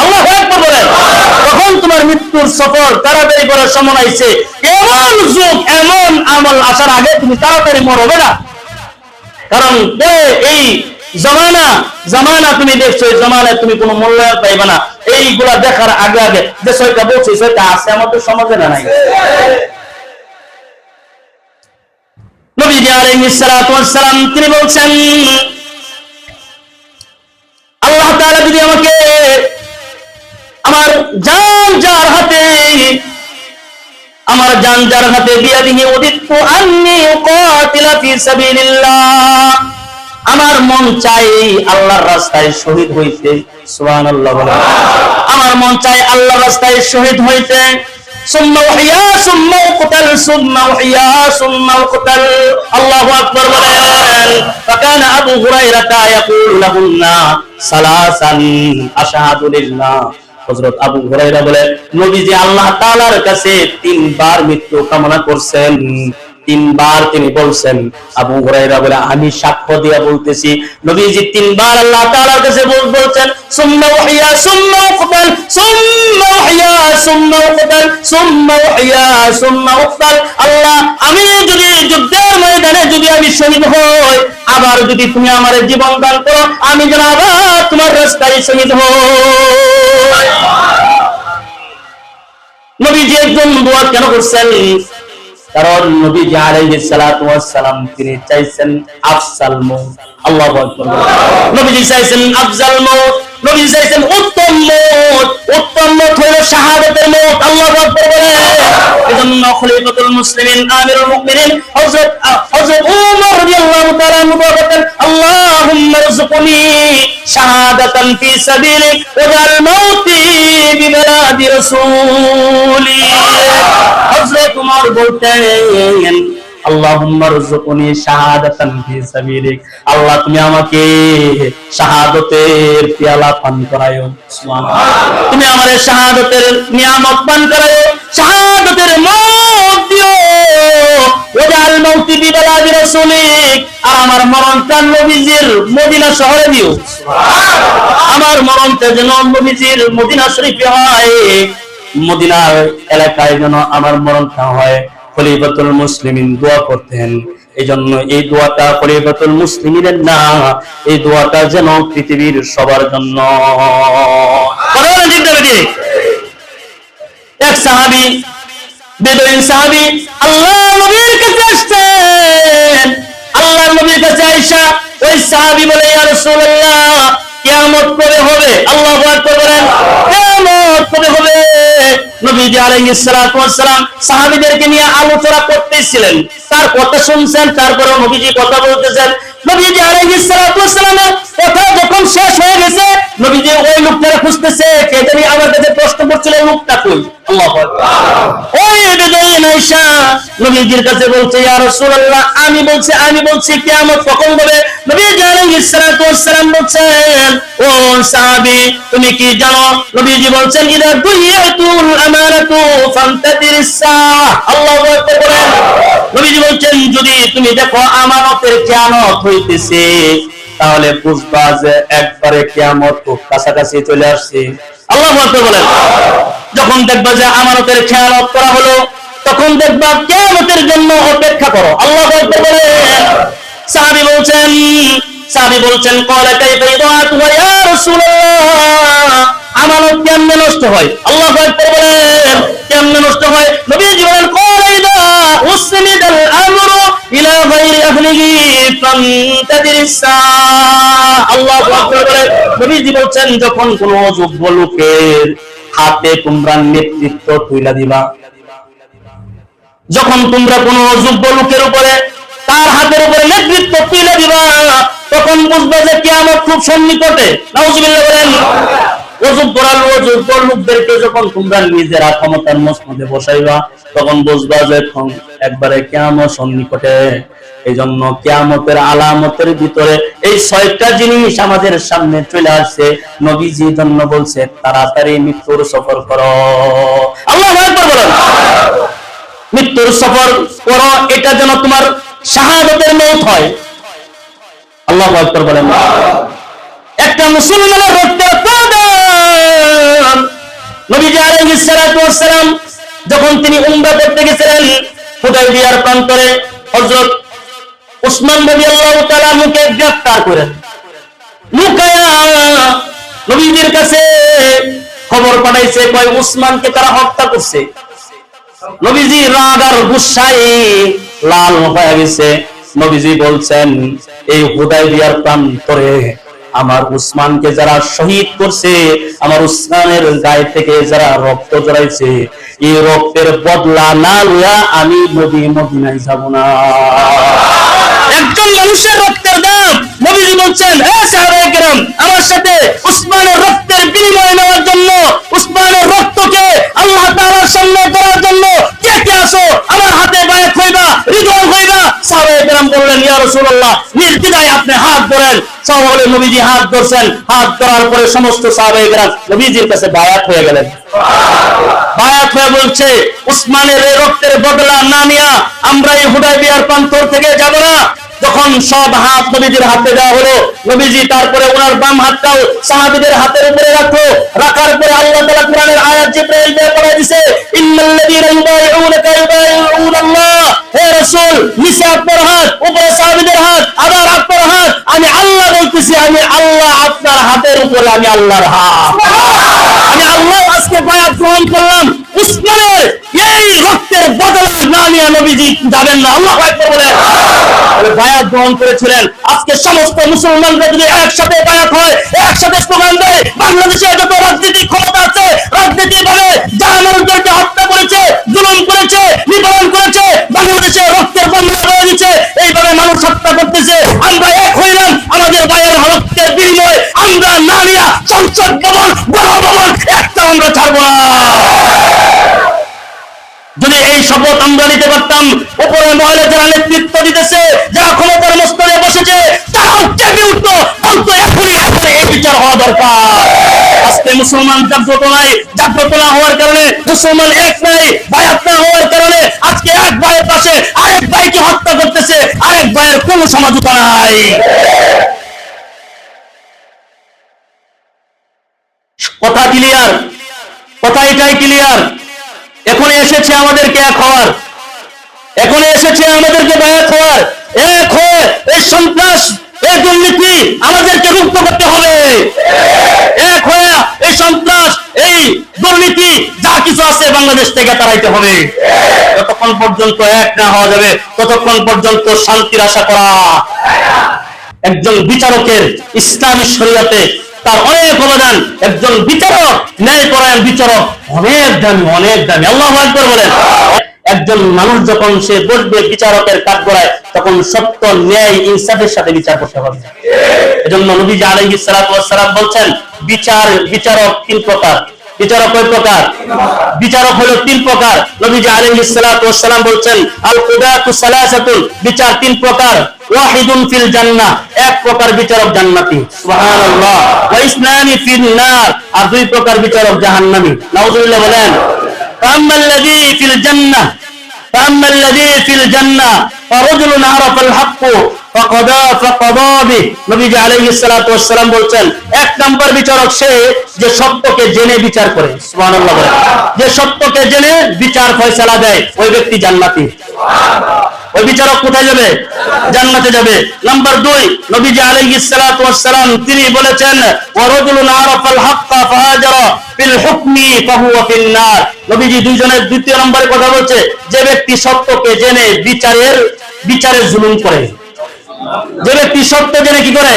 আল্লাহু আকবার বলেন। তখন তোমার মৃত্যুর সফর তাড়াতাড়ি করার সময় আইছে। এমন যুগ, এমন আমল আসার আগে তুমি তাড়াতাড়ি মরবে না। কারণ এই জামানা তুমি দেখছো, এই জামানায় তুমি কোনো মূল্যায়ন পাইবে না। এইগুলা দেখার আগে আগে যে ছয়টা বলছি, সেটা আছে আমাদের সমাজে না নাই? নবীজি আলাইহিস সালাতু ওয়াস সালাম তিনি বলছেন, আল্লাহ তাআলা যদি আমাকে আমার জান যার হাতে বিয়াদিহি উদিতু আন্নী উকাতিলা ফি সাবিলিল্লাহ, আমার মন চাই আল্লাহর রাস্তায় শহীদ হইতে। সুবহানাল্লাহ বলেন। আমার মন চাই আল্লাহর রাস্তায় শহীদ হইতে। সুম্মা উহিয়া সুম্মা উকতাল সুম্মা উহিয়া সুম্মা উকতাল। আল্লাহু আকবার বলেন। ফাকানা আবু হুরায়রা ইয়াকুলু লাহুন্না সালাসান আশহাদু লিল্লাহ। হযরত আবু হুরায়রা বলে, নবীজি আল্লাহ তাআলার কাছে 3 বার মৃত্যু কামনা করছেন। 3 বার তিনি বলছেন। আবু হুরায়রা বলে, আমি সাক্ষ্য দিয়ে বলতেছি, নবীজি 3 বার আল্লাহ তাআলার কাছে বলছেন, সুম্মা উহিয়া সুম্মা উকতাল সুম্মা উহিয়া সুম্মা উকতাল সুম্মা উহিয়া সুম্মা উকতাল। আল্লাহ, আমি যদি যুদ্ধের ময়দানে যদি আমি শহীদ হই, আবার যদি তুমি আমার জীবন দান করো, আমি যেন আবার তোমার রাস্তায় শহীদ হই। নবীজি একজন দোয়া কেন করছেন? কারণ নবীজি আলাইহিস সালাতু ওয়াস সালাম তিনি চাইছেন আফসাল মউত। আল্লাহু আকবার। নবীজি চাইছেন আফজাল মউত, নবীজি চাইছেন উত্তম মউত। উত্তম মউত হলো শাহাদাতের মউত। আল্লাহু আকবার বলে। এজন্য খলিফাতুল মুসলিমিন আমিরুল মুমিনিন হযরত ওমর রাদিয়াল্লাহু তাআলা আনহু বলেন, আল্লাহুম্মা রযুকনি শাহাদাতান ফি সাবিলিক ওয়াল মাউতি বিবালাদি রাসূলি। হযরত ওমর বলতেন, আল্লাহুম্মা রযুকনি শাহাদাতান ফি সাবিলিক। আল্লাহ, তুমি আমাকে শাহাদাতের পেয়ালা পান করায়ো। সুবহানাল্লাহ। তুমি আমারে শাহাদাতের নিয়ামত পান করায়ো, শাহাদাতের মত দিও। ওয়াল মাউতি বিবালাদি রাসূলিক। আর আমার মরণটা নবীজির মদিনা শহরে দিও। সুবহানাল্লাহ। আমার মরণটা যেন নবীজির মদিনা শরীফে হয়, মদিনার এলাকায় যেন আমার মরণটা হয়। খলিফাতুল মুসলিমিন দোয়া করতেন, এজন্য এই দোয়াটা খলিফাতুল মুসলিমিনের না, এই দোয়াটা যেন পৃথিবীর সবার জন্য। এক সাহাবী, বেদুইন সাহাবী আল্লাহ নবীর কাছে আসছেন। আল্লাহ নবীর কাছে আয়েশা ওই সাহাবী বলে, ইয়া রাসূলুল্লাহ, কিয়ামত কবে হবে? আল্লাহু আকবার বলেন, কিয়ামত কবে হবে? নবীজি আলাইহিস সালাতু ওয়াস সালাম সাহাবীদেরকে নিয়ে আলোচনা করতেছিলেন, তার কথা শুনছেন, তারপরে নবীজি কথা বলতেছেন। নবীজি আলাইহিস সালাতু ওয়াস সালামের কথা যখন শেষ হয়ে গেছে, নবীজি ওই লোকটাকে খুঁজতেছে, কে জানি আমার কাছে প্রশ্ন করছিল, লোকটা কই? আল্লাহু আকবার। ওই বেদুইন আয়েশা নবীজির কাছে বলছে, ইয়া রাসূলুল্লাহ, আমি বলছি কিয়ামত কখন হবে? নবীজি আলাইহিস সালাতু ওয়াস সালাম বলছেন, ও সাহাবী, তুমি কি জানো? নবীজি বলছেন, ইদা দুইয়াতুল আমানাতু ফান্তাদিরিস সাআহ। আল্লাহু আকবার বলেন। নবীজি বলছেন, যদি তুমি দেখো আমানতের কিয়ামত হইতেছে, তাহলে বুঝবা যে একবারে কিয়ামত খুব কাছাকাছি চলে আসছে। আল্লাহু আকবার বলেন। যখন দেখবা যে আমানতের খেয়ানত করা হলো, তখন দেখবা কিয়ামতের জন্য অপেক্ষা করো। আল্লাহু আকবার বলেন। সাহাবী বলছেন ক্বালা কাইফা ইদাআতু ইয়া রাসূলুল্লাহ, আমানত কেমনে নষ্ট হয়? আল্লাহু আকবার বলেন। কেমনে নষ্ট হয়? নবীজি বলেন, ক্বালা ইদা উসনিদাল আমরু ইলা গায়রি আহলিহি ফান্তাদিরিস সাআহ। আল্লাহু আকবার বলেন। নবীজি বলছেন, যখন কোন যোগ্য লোকের হাতে তোমরা নেতৃত্ব তুইলা দিবা, যখন তোমরা কোন যোগ্য লোকের উপরে, তার হাতের উপরে নেতৃত্ব তুলে দিবা, তখন বুঝবা যে কিয়ামত খুব সন্নিকটে। নাউজুবিল্লাহ বলেন। অযোগ্য লোকদেরকে যখন তোমরা নিজেরা ক্ষমতার মসনদে বসাইবা, তখন বুঝবা যে একবারে কিয়ামত সন্নিকটে। এই জন্য কিয়ামতের আলামতের ভিতরে এই 6টা জিনিস আমাদের সামনে চলে আসছে। নবীজি জন্য বলছে, তাড়াতাড়ি মৃত্যুর সফর করো। আল্লাহু আকবার বলেন। মৃত্যুর সফর করো, এটা যেন তোমার শাহাদাতের মওত হয়। আল্লাহু আকবার বলেন। একটা মুসলমানের রক্তের দাম। নবীজি আলাইহিস সালাতু ওয়াস সালাম যখন তিনি উমরা করতে গেছিলেন হুদায়বিয়ার প্রান্তরে, হযরত উসমান রাদিয়াল্লাহু তাআলা মুকে গ্রেফতার করেন, লুকায়া নবীজির কাছে খবর পাঠাইছে, কয় উসমানকে তারা হত্যা করছে। নবীজি রাগ আর গুসায় লাল হয়ে গেছে। নবীজি বলছেন, এই হুদায়বিয়ার প্রান্তরে আমার উসমানকে যারা শহীদ করছে, আমার উসমানের গায়ে থেকে যারা রক্ত ঝরাইছে, এই রক্তের বদলা না লইয়া আমি নবী মদিনায় যাব না। একজন মানুষের রক্তের দাম। নবীজি বলছেন, হে সাহাবায়ে কেরাম, আমার সাথে উসমানের রক্তের বিনিময় নেওয়ার জন্য, উসমানের রক্তকে আল্লাহ তাআলার সামনে করার জন্য কে কে আসো, আমার হাতে বায়াত হইবা, রিদওয়ান হইবা। সাহাবায়ে কেরাম বললেন, ইয়া রাসূলুল্লাহ, নির্দ্বিধায় আপনি হাত ধরেন। সাহাবায়ে নবীজি হাত ধরছেন। হাত ধরার পরে সমস্ত সাহাবায়ে কেরাম নবীজির কাছে বায়াত হয়ে গেলেন। বায়াত হয়ে বলছে, উসমানের এই রক্তের বদলা না নিয়া আমরা এই হুদায়বিয়ার প্রান্তর থেকে যাব না। যখন সব হাত নবীজির হাতে দেওয়া হলো, নবীজি তারপরে ওনার বাম হাতটাও সাহাবীদের হাতের উপরে রাখলো। রাখার পরে আল্লাহ তাআলা কোরআনের আয়াত জিবরাইল দিয়ে পড়ায় দিয়েছে, ইন্নাল্লাযীনা ইউবাইউনাকা ইউবাইউনাল্লাহ। হে রাসূল, নিচে আপনার হাত, উপরে সাহাবীদের হাত, আবার আপনার হাত। আমি আল্লাহ বলতেছি, আমি আল্লাহ, আপনার হাতের উপরে আমি আল্লাহর হাত। আমি আল্লাহ আজকে বায়াত গ্রহণ করলাম। উসমানের এই রক্তের বদলা না নিয়ে নবীজি যাবেন না। আল্লাহু আকবার বলেন। বায়াত গ্রহণ করেছিলেন। আজকে সমস্ত মুসলমানরা যদি একসাথে বায়াত হয়, একসাথে স্লোগান দেয়, বাংলাদেশে যত রাজনৈতিক ক্ষমতা আছে, রাজনীতি ভাবে যারা মানুষদেরকে হত্যা করেছে, জুলুম করেছে, নিপীড়ন করেছে, বাংলাদেশে রক্তের বন্যা হয়ে গেছে, এইভাবে মানুষ হত্যা করতেছে, আমরা এক হইলাম। আমাদের বায়ের রক্তের বিনিময় আমরা না নিয়া সংসদ ভবন, গণভবন একটা আমরা ছাড়বো না। যদি এই শপথ আমরা নিতে পারতাম, উপরে মহলে যারা নেতৃত্ব দিতেছে, যারা ক্ষমতার মস্তরে বসেছে, তারাও চেপে উঠতো, বলতো এখনই এই বিচার হওয়া দরকার। আজকে মুসলমান জাগ্রত নাই। জাগ্রত না হওয়ার কারণে, মুসলমান এক নাই, বায়াত না হওয়ার কারণে আজকে এক ভাইয়ের পাশে আরেক ভাইকে হত্যা করতেছে, আরেক ভাইয়ের কোনো সমঝোতা নাই। কথা ক্লিয়ার? কথা এটাই ক্লিয়ার। এখন এসেছে আমাদেরকে এক হওয়ার। এখন এসেছে আমাদেরকে বায়াত হওয়ার, এক হয়ে এই সন্ত্রাস, এই দুর্নীতি আমাদেরকে মুক্ত করতে হবে। এক হয়ে এই সন্ত্রাস, এই দুর্নীতি যা কিছু আছে বাংলাদেশ থেকে তাড়াইতে হবে। যতক্ষণ পর্যন্ত এক না হওয়া যাবে ততক্ষণ পর্যন্ত শান্তির আশা করা। একজন বিচারকের ইসলামী শরীয়তে তার অনেক অবদান। একজন বিচারক, ন্যায়পরায়ণ বিচারক অনেক দামি, অনেক দামি। আল্লাহু আকবার বলেন। একজন মানুষ যখন সে বসবে বিচারকের কাঠগড়ায়, তখন সত্য, ন্যায়, ইনসাফের সাথে বিচার করতে হবে। এজন্য নবীজি আলাইহিস সালাতু ওয়াস সালাম বলছেন, বিচারক তিন প্রকার। বিচারক কয় প্রকার? বিচারক হলো তিন প্রকার। নবীজি আলাইহিস সালাতু ওয়াস সালাম বলছেন, আল কুদাতু সালাসাতুন, বিচার তিন প্রকার। ওয়াহিদুন ফিল জান্নাহ, এক প্রকার বিচারক জান্নাতি, সুবহানাল্লাহ। ওয়া ইসনানি ফিন নার, আর দুই প্রকার বিচারক জাহান্নামী, নাউযুবিল্লাহ বলেন। ফাআম্মাল্লাযী ফিল জান্নাহ, ফাআম্মাল্লাযী ফিল জান্নাহ ফারাজুলুন আরাফাল হক্ক ফাকাদা বিহি। নবীজি আলাইহিস সালাতু ওয়াস সালাম বলছেন, এক নাম্বার বিচারক সে যে সত্যকে জেনে বিচার করে, সুবহানাল্লাহ বলেন। যে সত্যকে জেনে বিচার ফয়সালা দেয়, ওই ব্যক্তি জান্নাতি। ওই বিচারক কোথায় যাবে? জান্নাতে যাবে। নাম্বার দুই, নবীজি আলাইহিস সালাতু ওয়াস সালাম তিনি বলেছেন, ওয়া রাজুলুন আরাফাল হক্কা ফাহাজারা ফিল হুকমি ফাহুয়া ফিন নার। নবীজি দুইজনের দ্বিতীয় নম্বরে কথা বলছে, যে ব্যক্তি সত্যকে জেনে বিচারে জুলুম করে। যে ব্যক্তি সত্য জেনে কি করে?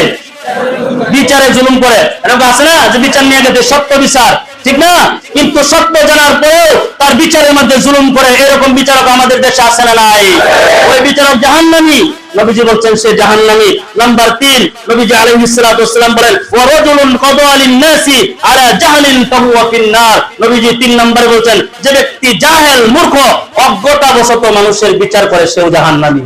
বিচারে জুলুম করে। এরকম আছে না যে বিচার নিয়ে গেছে, সত্য বিচার, ঠিক না? কিন্তু সত্য জানার পরেও তার বিচারের মধ্যে জুলুম করে, এরকম বিচারক আমাদের দেশে আছে না নাই? ওই বিচারক জাহান্নামী। নবীজি বলছেন সে জাহান্নামী। নাম্বার তিন, নবীজি আলাইহিস সালাতু ওয়াস সালাম বলেন, ওয়া রাজুলুন কাদা লিন নাসি আলা জাহলিন ফাহুয়া ফিন নার। নবীজি তিন নম্বরে বলছেন, যে ব্যক্তি জাহেল, মূর্খ, অজ্ঞতাবশত মানুষের বিচার করে, সেও জাহান্নামী।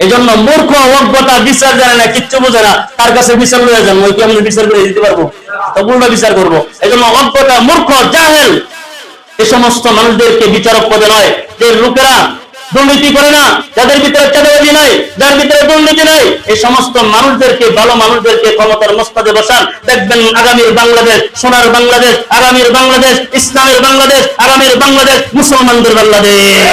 এজন্য মূর্খ, অজ্ঞতা, বিচার জানে না, কিচ্ছু বোঝে না, তার কাছে বিচার লয়ে যান, ওই কি আমরা বিচার করে দিতে পারবো? তো উল্টা বিচার করবো। এজন্য অজ্ঞতা, মূর্খ, জাহেল এই সমস্ত মানুষদেরকে বিচারক পদে নয়। যে লোকেরা দুর্নীতি করে না, যাদের ভিতরে চাঁদাবাজি নাই, যার ভিতরে দুর্নীতি নাই, এই সমস্ত মানুষদেরকে, ভালো মানুষদেরকে ক্ষমতার মস্তদে বসান। দেখবেন আগামীর বাংলাদেশ সোনার বাংলাদেশ, আগামীর বাংলাদেশ ইসলামের বাংলাদেশ, আগামীর বাংলাদেশ মুসলমানদের বাংলাদেশ।